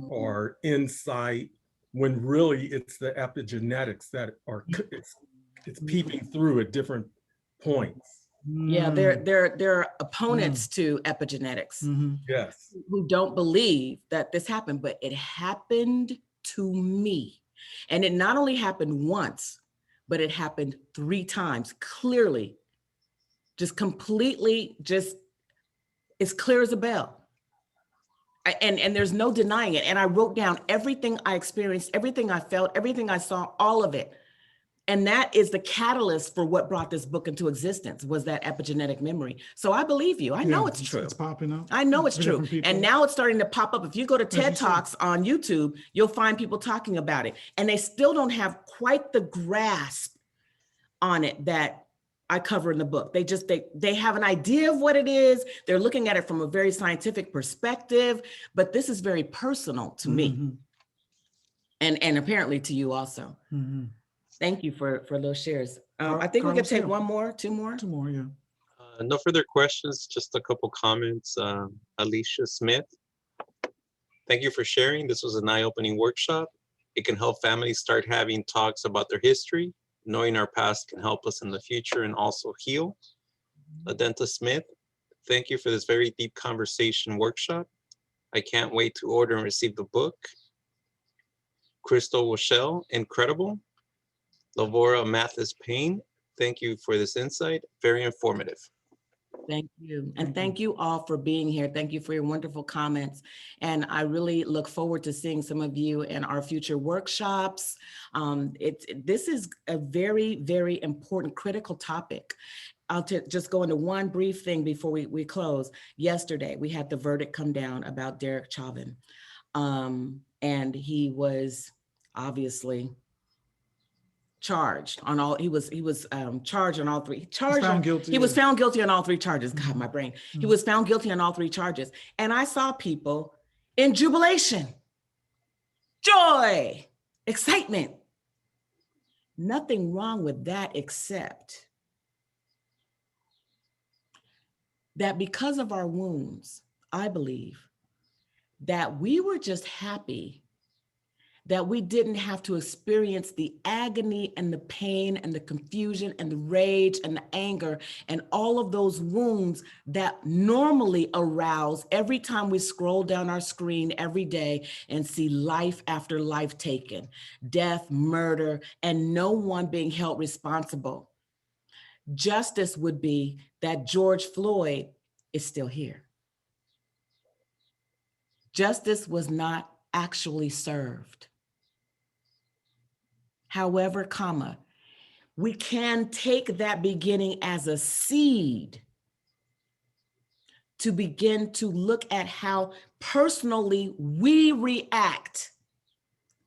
Speaker 6: or insight when really it's the epigenetics that are, it's peeping through at different points.
Speaker 2: Yeah, they're opponents to epigenetics
Speaker 6: Yes.
Speaker 2: who don't believe that this happened, but it happened to me. And it not only happened once, but it happened 3 times, clearly, just completely, just as clear as a bell. And there's no denying it. And I wrote down everything I experienced, everything I felt, everything I saw, all of it. And that is the catalyst for what brought this book into existence, was that epigenetic memory. So I believe you. I know it's true.
Speaker 1: It's popping up.
Speaker 2: I know it's
Speaker 1: for
Speaker 2: true.
Speaker 1: different people.
Speaker 2: And now it's starting to pop up. If you go to
Speaker 1: you
Speaker 2: TED
Speaker 1: said.
Speaker 2: Talks on YouTube, you'll find people talking about it. And they still don't have quite the grasp on it that I cover in the book. They have an idea of what it is. They're looking at it from a very scientific perspective, but this is very personal to me. And apparently to you also. Thank you for those shares. I think we could take one more, two more.
Speaker 1: Two more, yeah.
Speaker 4: No further questions, just a couple comments. Alicia Smith, thank you for sharing. This was an eye-opening workshop. It can help families start having talks about their history. Knowing our past can help us in the future and also heal. Adenta Smith, thank you for this very deep conversation workshop. I can't wait to order and receive the book. Crystal Wachelle, incredible. Lavora Mathis Payne, thank you for this insight. Very informative.
Speaker 2: Thank you. And thank you all for being here. Thank you for your wonderful comments. And I really look forward to seeing some of you in our future workshops. This is a very, very important, critical topic. I'll just go into one brief thing before we close. Yesterday, we had the verdict come down about Derek Chauvin. And he was obviously charged on all, he was charged on all 3. He was found guilty on all 3 charges. God, my brain. He was found guilty on all 3 charges. And I saw people in jubilation, joy, excitement. Nothing wrong with that, except that because of our wounds, I believe that we were just happy that we didn't have to experience the agony and the pain and the confusion and the rage and the anger and all of those wounds that normally arouse every time we scroll down our screen every day and see life after life taken, death, murder, and no one being held responsible. Justice would be that George Floyd is still here. Justice was not actually served. However, we can take that beginning as a seed to begin to look at how personally we react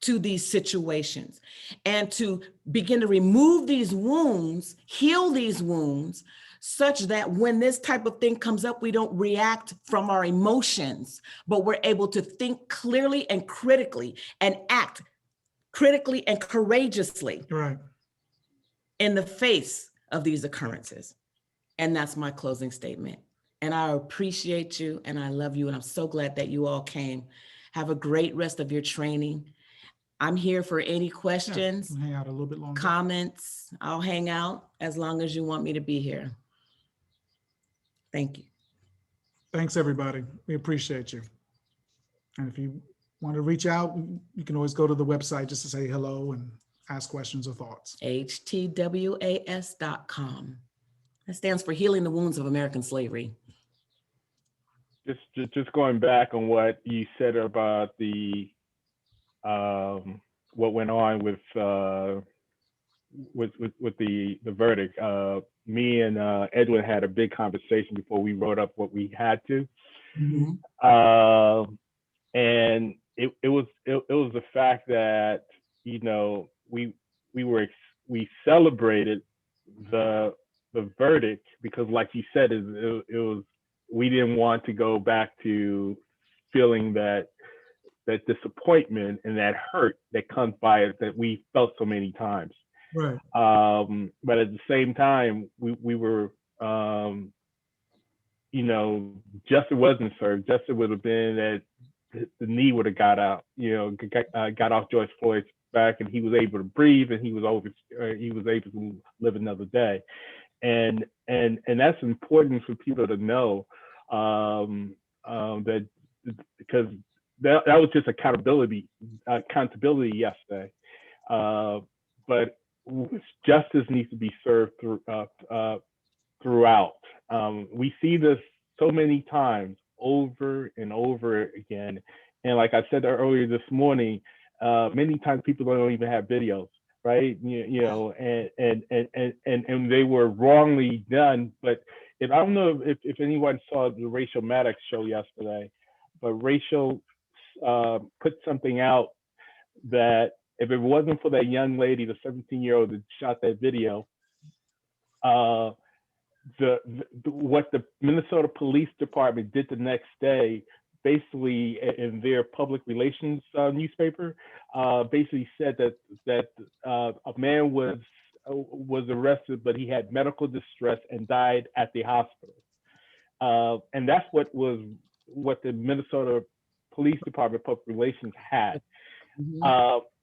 Speaker 2: to these situations and to begin to remove these wounds, heal these wounds, such that when this type of thing comes up, we don't react from our emotions, but we're able to think clearly and critically and act critically and courageously in the face of these occurrences. And that's my closing statement. And I appreciate you and I love you. And I'm so glad that you all came. Have a great rest of your training. I'm here for any questions,
Speaker 1: Hang out a little bit longer.
Speaker 2: Comments. I'll hang out as long as you want me to be here. Thank you.
Speaker 1: Thanks, everybody. We appreciate you. And if you want to reach out, you can always go to the website just to say hello and ask questions or thoughts.
Speaker 2: HTWAS.com. That stands for Healing the Wounds of American Slavery.
Speaker 5: Just going back on what you said about the what went on with the verdict. Me and Edwin had a big conversation before we wrote up what we had to, and it was the fact that, you know, we celebrated the verdict because, like you said, it was, we didn't want to go back to feeling that disappointment and that hurt that comes by it that we felt so many times.
Speaker 1: Right.
Speaker 5: But at the same time, we were, you know, justice wasn't served. Justice would have been that the knee would have got out, got off George Floyd's back, and he was able to breathe, and he was able to live another day. And that's important for people to know, that, because that was just accountability yesterday. But justice needs to be served throughout. We see this so many times over and over again. And like I said earlier this morning, many times people don't even have videos, right? And they were wrongly done. But I don't know if anyone saw the Rachel Maddox show yesterday, but Rachel put something out that if it wasn't for that young lady, the 17-year-old that shot that video, what the Minnesota Police Department did the next day, basically in their public relations newspaper, basically said that a man was arrested, but he had medical distress and died at the hospital. And that's what the Minnesota Police Department public relations had.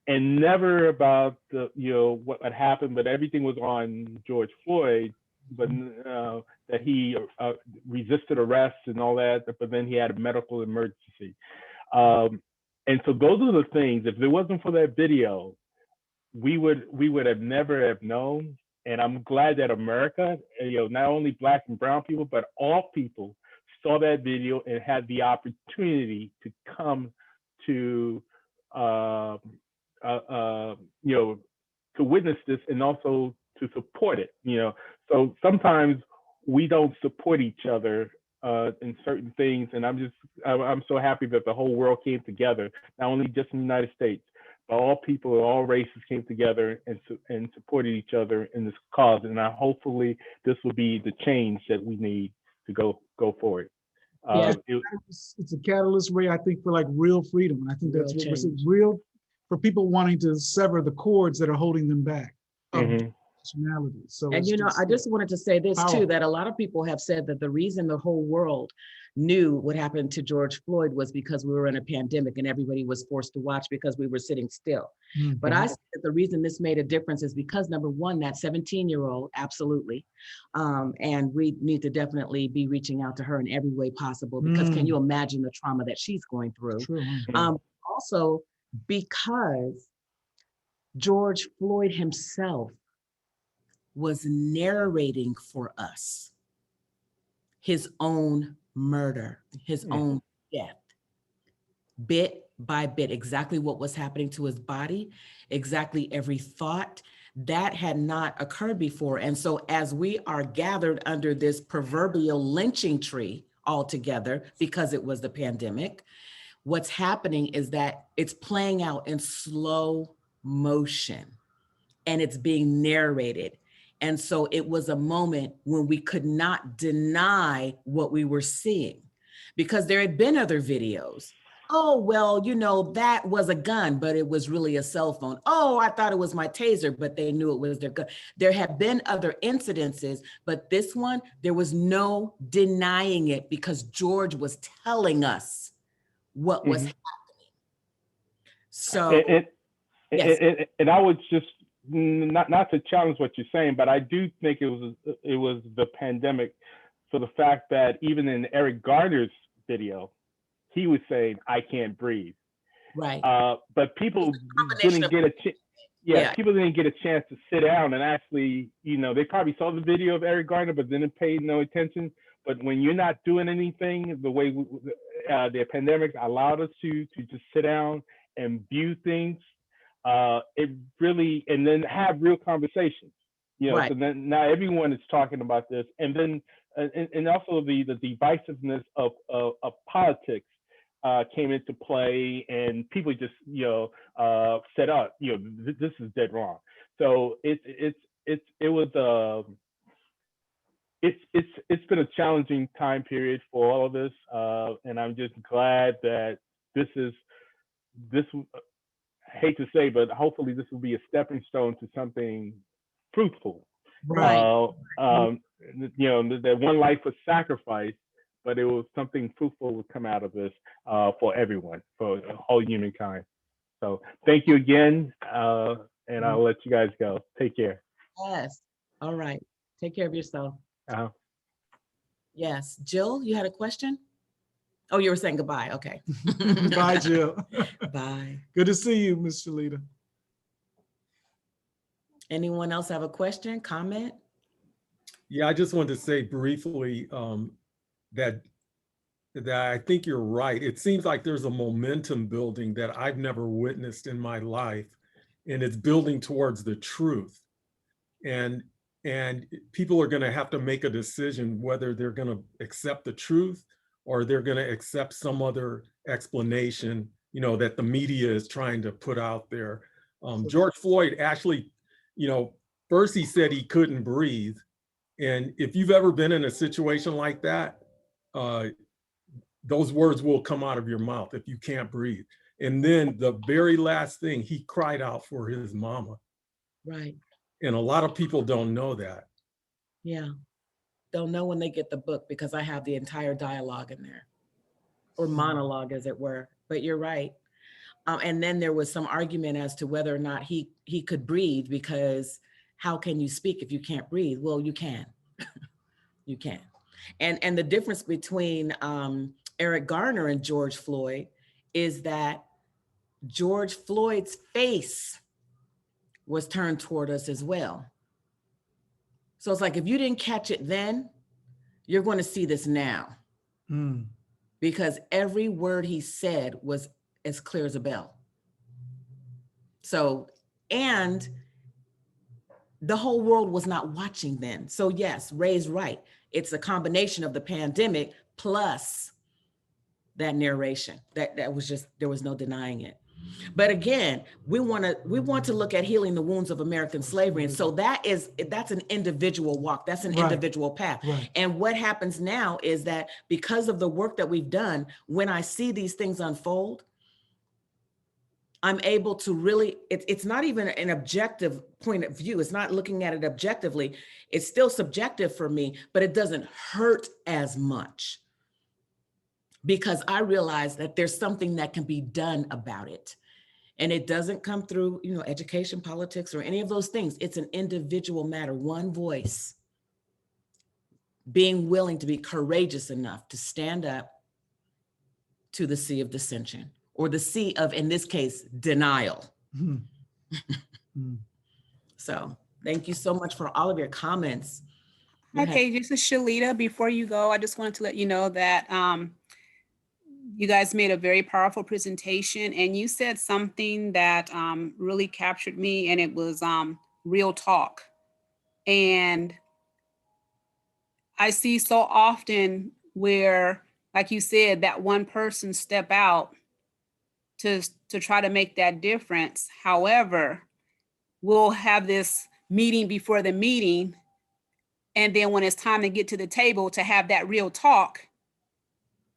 Speaker 5: And never about what had happened, but everything was on George Floyd, but that he resisted arrest and all that, but then he had a medical emergency. And so those are the things, if it wasn't for that video, we would have never have known. And I'm glad that America, not only Black and brown people, but all people saw that video and had the opportunity to come to to witness this and also to support it. So sometimes we don't support each other in certain things, and I'm so happy that the whole world came together, not only just in the United States, but all people of all races came together and supported each other in this cause. And hopefully this will be the change that we need to go forward.
Speaker 1: It's a catalyst, Ray, I think, for like real freedom. I think that's what we're saying, real, for people wanting to sever the cords that are holding them back. Nationality. So,
Speaker 2: and I just wanted to say this too, that a lot of people have said that the reason the whole world knew what happened to George Floyd was because we were in a pandemic and everybody was forced to watch because we were sitting still. But I said that the reason this made a difference is because, number one, that 17-year-old, absolutely. And we need to definitely be reaching out to her in every way possible, because can you imagine the trauma that she's going through? Also, because George Floyd himself was narrating for us his own murder, his own death, bit by bit, exactly what was happening to his body, exactly every thought that had not occurred before. And so as we are gathered under this proverbial lynching tree all together, because it was the pandemic, what's happening is that it's playing out in slow motion and it's being narrated. And so it was a moment when we could not deny what we were seeing, because there had been other videos. Oh, well, that was a gun, but it was really a cell phone. Oh, I thought it was my taser, but they knew it was their gun. There had been other incidences, but this one, there was no denying it, because George was telling us what was happening. So, yes.
Speaker 5: And I would just, not to challenge what you're saying, but I do think it was the pandemic, for the fact that even in Eric Garner's video, he was saying, "I can't breathe."
Speaker 2: Right.
Speaker 5: But people didn't get a chance. People didn't get a chance to sit down and actually, they probably saw the video of Eric Garner, but didn't pay no attention. But when you're not doing anything, the way the pandemic allowed us to just sit down and view things, it really, and then have real conversations,
Speaker 2: right.
Speaker 5: So then now everyone is talking about this, and then and also the divisiveness of politics came into play, and people just said, "Oh, this is dead wrong." So it's been a challenging time period for all of this, and I'm just glad that this. I hate to say, but hopefully this will be a stepping stone to something fruitful.
Speaker 2: Right.
Speaker 5: That one life was sacrificed, but it was something fruitful would come out of this for everyone, for the whole humankind. So thank you again, and I'll let you guys go. Take care.
Speaker 2: Yes. All right. Take care of yourself.
Speaker 5: Uh-huh.
Speaker 2: Yes. Jill, you had a question? Oh, you were saying goodbye. Okay.
Speaker 1: Bye, Jill.
Speaker 2: Bye.
Speaker 1: Good to see you, Ms. Shalita.
Speaker 2: Anyone else have a question, comment?
Speaker 6: Yeah, I just wanted to say briefly that I think you're right. It seems like there's a momentum building that I've never witnessed in my life, and it's building towards the truth. And people are going to have to make a decision whether they're going to accept the truth or they're going to accept some other explanation, you know, that the media is trying to put out there. George Floyd actually, you know, first he said he couldn't breathe. And if you've ever been in a situation like that, those words will come out of your mouth if you can't breathe. And then the very last thing, he cried out for his mama.
Speaker 2: Right.
Speaker 6: And a lot of people don't know that.
Speaker 2: Yeah. They'll know when they get the book because I have the entire dialogue in there, or monologue as it were, but you're right. And then there was some argument as to whether or not he could breathe, because how can you speak if you can't breathe? Well, you can. You can. And the difference between Eric Garner and George Floyd is that George Floyd's face was turned toward us as well. So it's like, if you didn't catch it then, you're going to see this now. Because every word he said was as clear as a bell. So, and the whole world was not watching then. So yes, Ray's right. It's a combination of the pandemic plus that narration. That was just, there was no denying it. But again, we want to look at healing the wounds of American slavery. And so that's an individual walk. That's an individual path.
Speaker 1: Right.
Speaker 2: And what happens now is that because of the work that we've done, when I see these things unfold, I'm able to really, it's not even an objective point of view. It's not looking at it objectively. It's still subjective for me, but it doesn't hurt as much because I realize that there's something that can be done about it. And it doesn't come through, you know, education, politics, or any of those things. It's an individual matter, one voice, being willing to be courageous enough to stand up to the sea of dissension, or the sea of, in this case, denial. So thank you so much for all of your comments.
Speaker 7: Okay, this is Shalita. Before you go, I just wanted to let you know that you guys made a very powerful presentation, and you said something that really captured me, and it was real talk. And I see so often where, like you said, that one person step out to try to make that difference. However, we'll have this meeting before the meeting, and then when it's time to get to the table to have that real talk,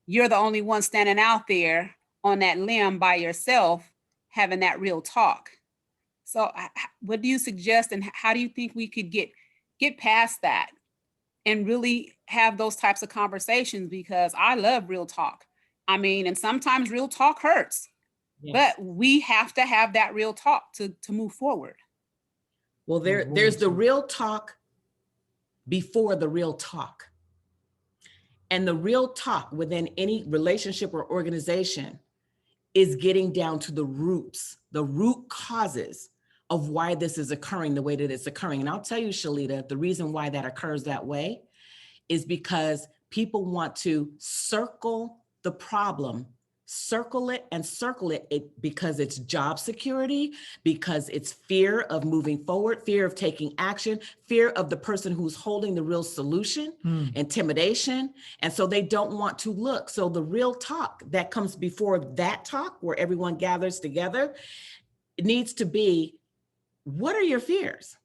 Speaker 7: you're the only one standing out there on that limb by yourself having that real talk. So what do you suggest, and how do you think we could get past that and really have those types of conversations? Because I love real talk. I mean, and sometimes real talk hurts, but we have to have that real talk to move forward.
Speaker 2: Well, there's the real talk before the real talk. And the real talk within any relationship or organization is getting down to the roots, the root causes of why this is occurring the way that it's occurring. And I'll tell you, Shalita, the reason why that occurs that way is because people want to circle the problem, circle it because it's job security, because it's fear of moving forward, fear of taking action, fear of the person who's holding the real solution, intimidation. And so they don't want to look. So the real talk that comes before that talk, where everyone gathers together, it needs to be, what are your fears?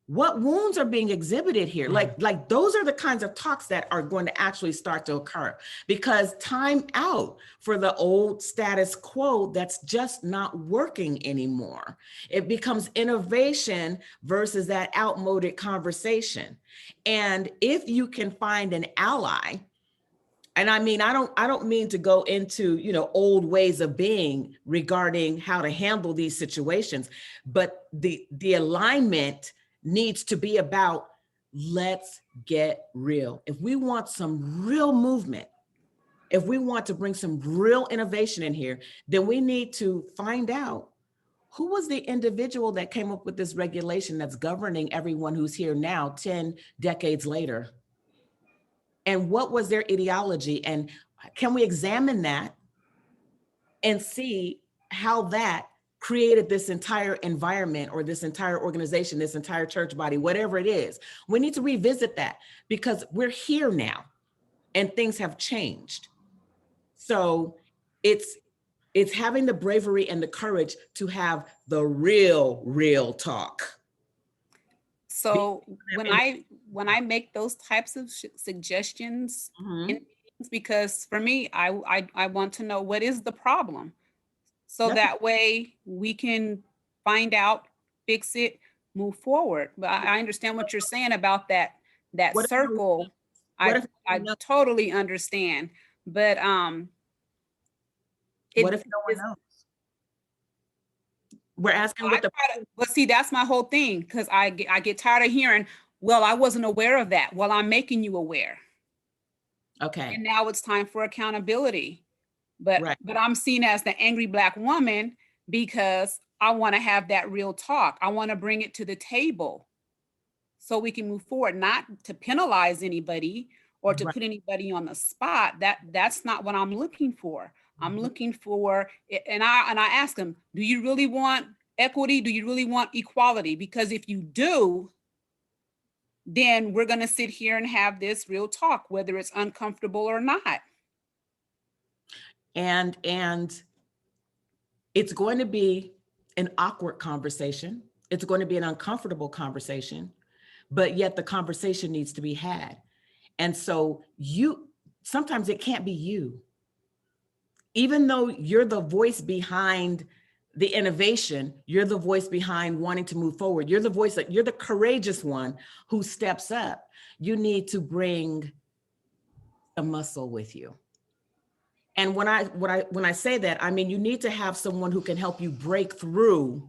Speaker 2: what wounds are being exhibited here? Like those are the kinds of talks that are going to actually start to occur, because time out for the old status quo that's just not working anymore. It becomes innovation versus that outmoded conversation. And if you can find an ally, and I mean, I don't mean to go into, old ways of being regarding how to handle these situations, but the alignment needs to be about, let's get real. If we want some real movement, if we want to bring some real innovation in here, then we need to find out who was the individual that came up with this regulation that's governing everyone who's here now, 10 decades later. And what was their ideology? And can we examine that and see how that created this entire environment or this entire organization, this entire church body, whatever it is? We need to revisit that, because we're here now and things have changed. So it's having the bravery and the courage to have the real talk.
Speaker 7: So when I make those types of suggestions, in meetings, because for me, I want to know what is the problem, so that way we can find out, fix it, move forward. But I understand what you're saying about that circle. I totally understand. But
Speaker 2: what if no one knows? We're asking
Speaker 7: but see, that's my whole thing, because I get tired of hearing, well, I wasn't aware of that. Well, I'm making you aware.
Speaker 2: Okay.
Speaker 7: And now it's time for accountability. But I'm seen as the angry Black woman because I want to have that real talk. I want to bring it to the table so we can move forward, not to penalize anybody or to put anybody on the spot. That's not what I'm looking for. I'm looking for, and I ask them, do you really want equity? Do you really want equality? Because if you do, then we're going to sit here and have this real talk, whether it's uncomfortable or not.
Speaker 2: And it's going to be an awkward conversation. It's going to be an uncomfortable conversation, but yet the conversation needs to be had. And so sometimes it can't be you. Even though you're the voice behind the innovation, you're the voice behind wanting to move forward. You're the courageous one who steps up. You need to bring the muscle with you. And when I say that, I mean, you need to have someone who can help you break through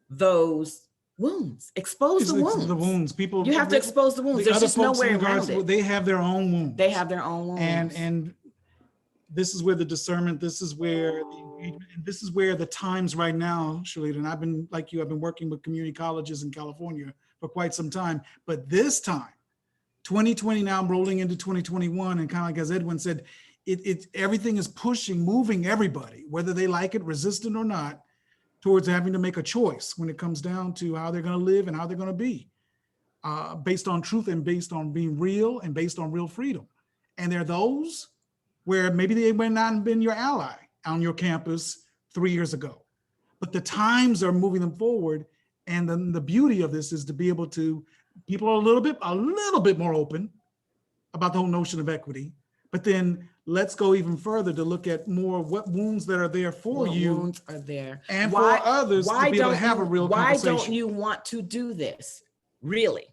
Speaker 2: those wounds, expose the wounds.
Speaker 1: The wounds. People,
Speaker 2: you have to expose the wounds. There's just no way around it.
Speaker 1: They have their own wounds.
Speaker 2: They have their own wounds.
Speaker 1: And this is where the discernment, this is where the engagement, and this is where the times right now, Shalita, and I've been, like you, I've been working with community colleges in California for quite some time, but this time, 2020 now, I'm rolling into 2021, and kind of like as Edwin said, everything is moving everybody, whether they like it, resistant or not, towards having to make a choice when it comes down to how they're going to live and how they're going to be, based on truth and based on being real and based on real freedom. And there are those where maybe they may not have been your ally on your campus 3 years ago, but the times are moving them forward. And then the beauty of this is to be able to, people are a little bit more open about the whole notion of equity, but then let's go even further to look at more what wounds that are there for you.
Speaker 2: What wounds are there?
Speaker 1: And for others to be able to have a real conversation.
Speaker 2: Why don't you want to do this? Really?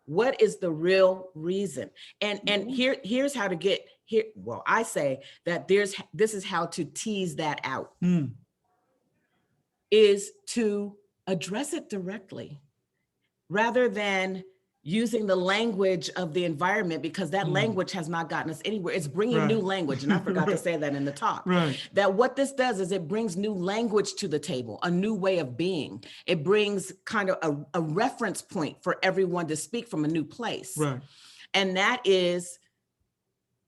Speaker 2: What is the real reason? And here's how to get here. Well, I say that this is how to tease that out, is to address it directly rather than using the language of the environment, because that language has not gotten us anywhere. It's bringing new language. And I forgot to say that in the talk, that what this does is it brings new language to the table, a new way of being. It brings kind of a reference point for everyone to speak from a new place. And that is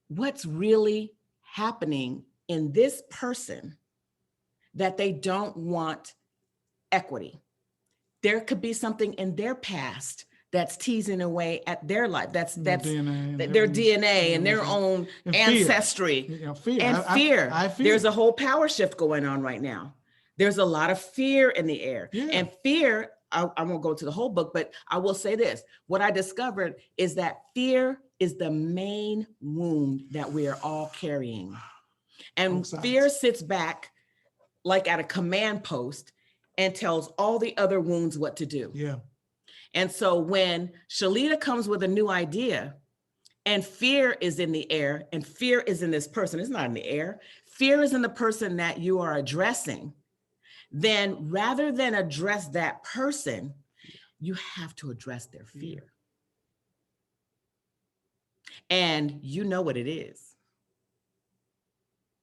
Speaker 2: what's really happening in this person, that they don't want equity. There could be something in their past that's teasing away at their life. That's their DNA and their own ancestry. Fear. There's a whole power shift going on right now. There's a lot of fear in the air. And fear, I won't go to the whole book, but I will say this. What I discovered is that fear is the main wound that we are all carrying. And
Speaker 1: Both sides.
Speaker 2: fear sits back like at a command post and tells all the other wounds what to do.
Speaker 1: Yeah.
Speaker 2: And so when Shalita comes with a new idea and fear is in the air and fear is in this person, it's not in the air, fear is in the person that you are addressing, then rather than address that person, you have to address their fear. And you know what it is.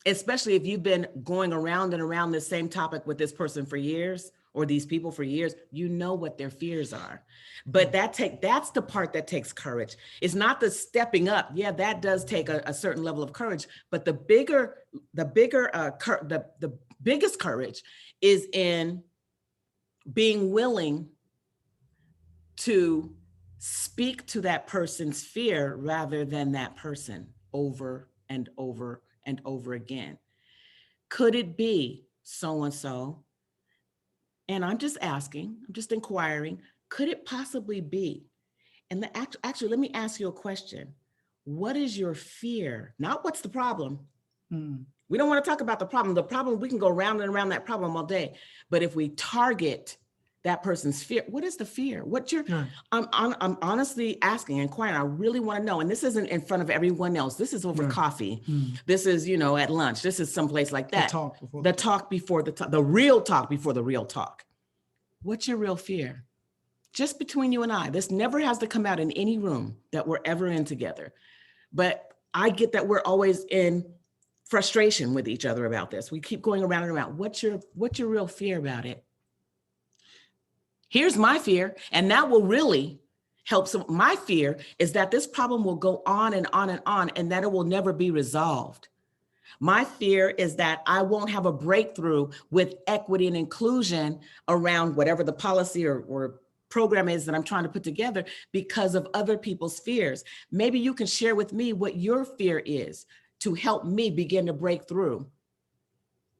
Speaker 2: Especially if you've been going around and around this same topic with this person for years, or these people for years, you know what their fears are. But that's the part that takes courage. It's not the stepping up. Yeah, that does take a certain level of courage, but the biggest courage is in being willing to speak to that person's fear rather than that person over and over and over again. Could it be so-and-so? And I'm just asking, I'm just inquiring, could it possibly be? And actually, let me ask you a question. What is your fear? Not what's the problem. We don't want to talk about the problem. The problem, we can go round and around that problem all day. But if we target that person's fear, what is the fear? What's your, I'm honestly asking, inquiring, I really want to know. And this isn't in front of everyone else. This is over coffee. This is, at lunch. This is someplace like that. The talk before the real talk before the real talk. What's your real fear? Just between you and I. This never has to come out in any room that we're ever in together. But I get that we're always in frustration with each other about this. We keep going around and around. What's your real fear about it? Here's my fear, and that will really help. So my fear is that this problem will go on and on and on, and that it will never be resolved. My fear is that I won't have a breakthrough with equity and inclusion around whatever the policy or program is that I'm trying to put together because of other people's fears. Maybe you can share with me what your fear is to help me begin to break through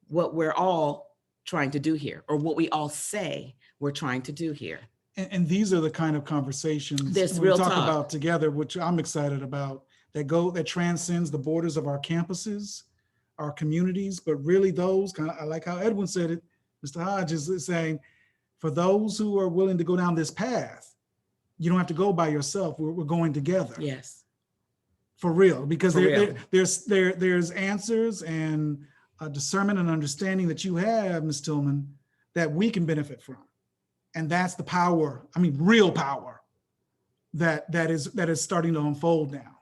Speaker 2: what we're all trying to do here, or what we all say we're trying to do here.
Speaker 1: And these are the kind of conversations we talk about together, which I'm excited about, that transcends the borders of our campuses, our communities, but really those I like how Edwin said it, Mr. Hodges is saying, for those who are willing to go down this path, you don't have to go by yourself. We're going together.
Speaker 2: Yes.
Speaker 1: For real, because there's answers and a discernment and understanding that you have, Ms. Tillman, that we can benefit from. And that's the power, real power that is starting to unfold now.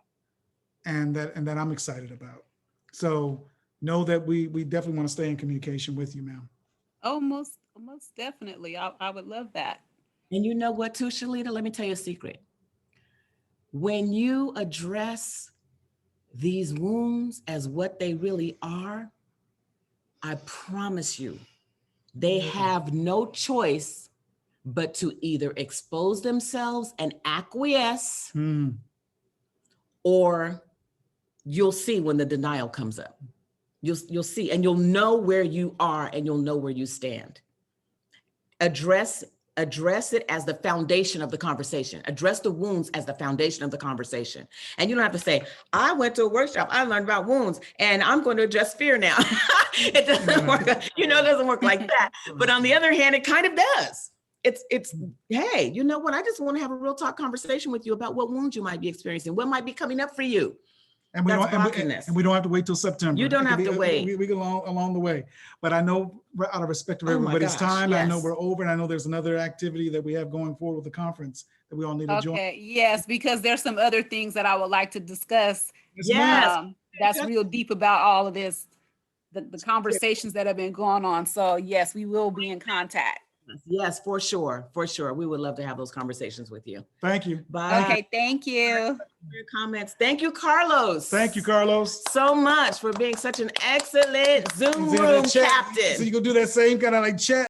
Speaker 1: And that I'm excited about. So know that we definitely want to stay in communication with you, ma'am.
Speaker 7: Oh, most definitely. I would love that.
Speaker 2: And you know what too, Shalita? Let me tell you a secret. When you address these wounds as what they really are, I promise you, they have no choice but to either expose themselves and acquiesce, or you'll see when the denial comes up. You'll see, and you'll know where you are, and you'll know where you stand. Address it as the foundation of the conversation. Address the wounds as the foundation of the conversation. And you don't have to say, I went to a workshop, I learned about wounds, and I'm going to address fear now. It doesn't work, it doesn't work like that. But on the other hand, it kind of does. It's, hey, you know what? I just want to have a real talk conversation with you about what wounds you might be experiencing, what might be coming up for you.
Speaker 1: And we don't have to wait till September.
Speaker 2: You don't have to wait.
Speaker 1: We go along the way. But I know, out of respect of everybody's time, yes. I know we're over, and I know there's another activity that we have going forward with the conference that we all need to join.
Speaker 7: Okay, yes, because there's some other things that I would like to discuss.
Speaker 2: Yes.
Speaker 7: That's real deep about all of this, the conversations that have been going on. So yes, we will be in contact.
Speaker 2: Yes, for sure. For sure. We would love to have those conversations with you.
Speaker 1: Thank you.
Speaker 2: Bye.
Speaker 7: Okay, thank you.
Speaker 2: Your comments. Thank you, Carlos.
Speaker 1: Thank you, Carlos.
Speaker 2: So much for being such an excellent Zoom room captain.
Speaker 1: So you go do that same kind of chat.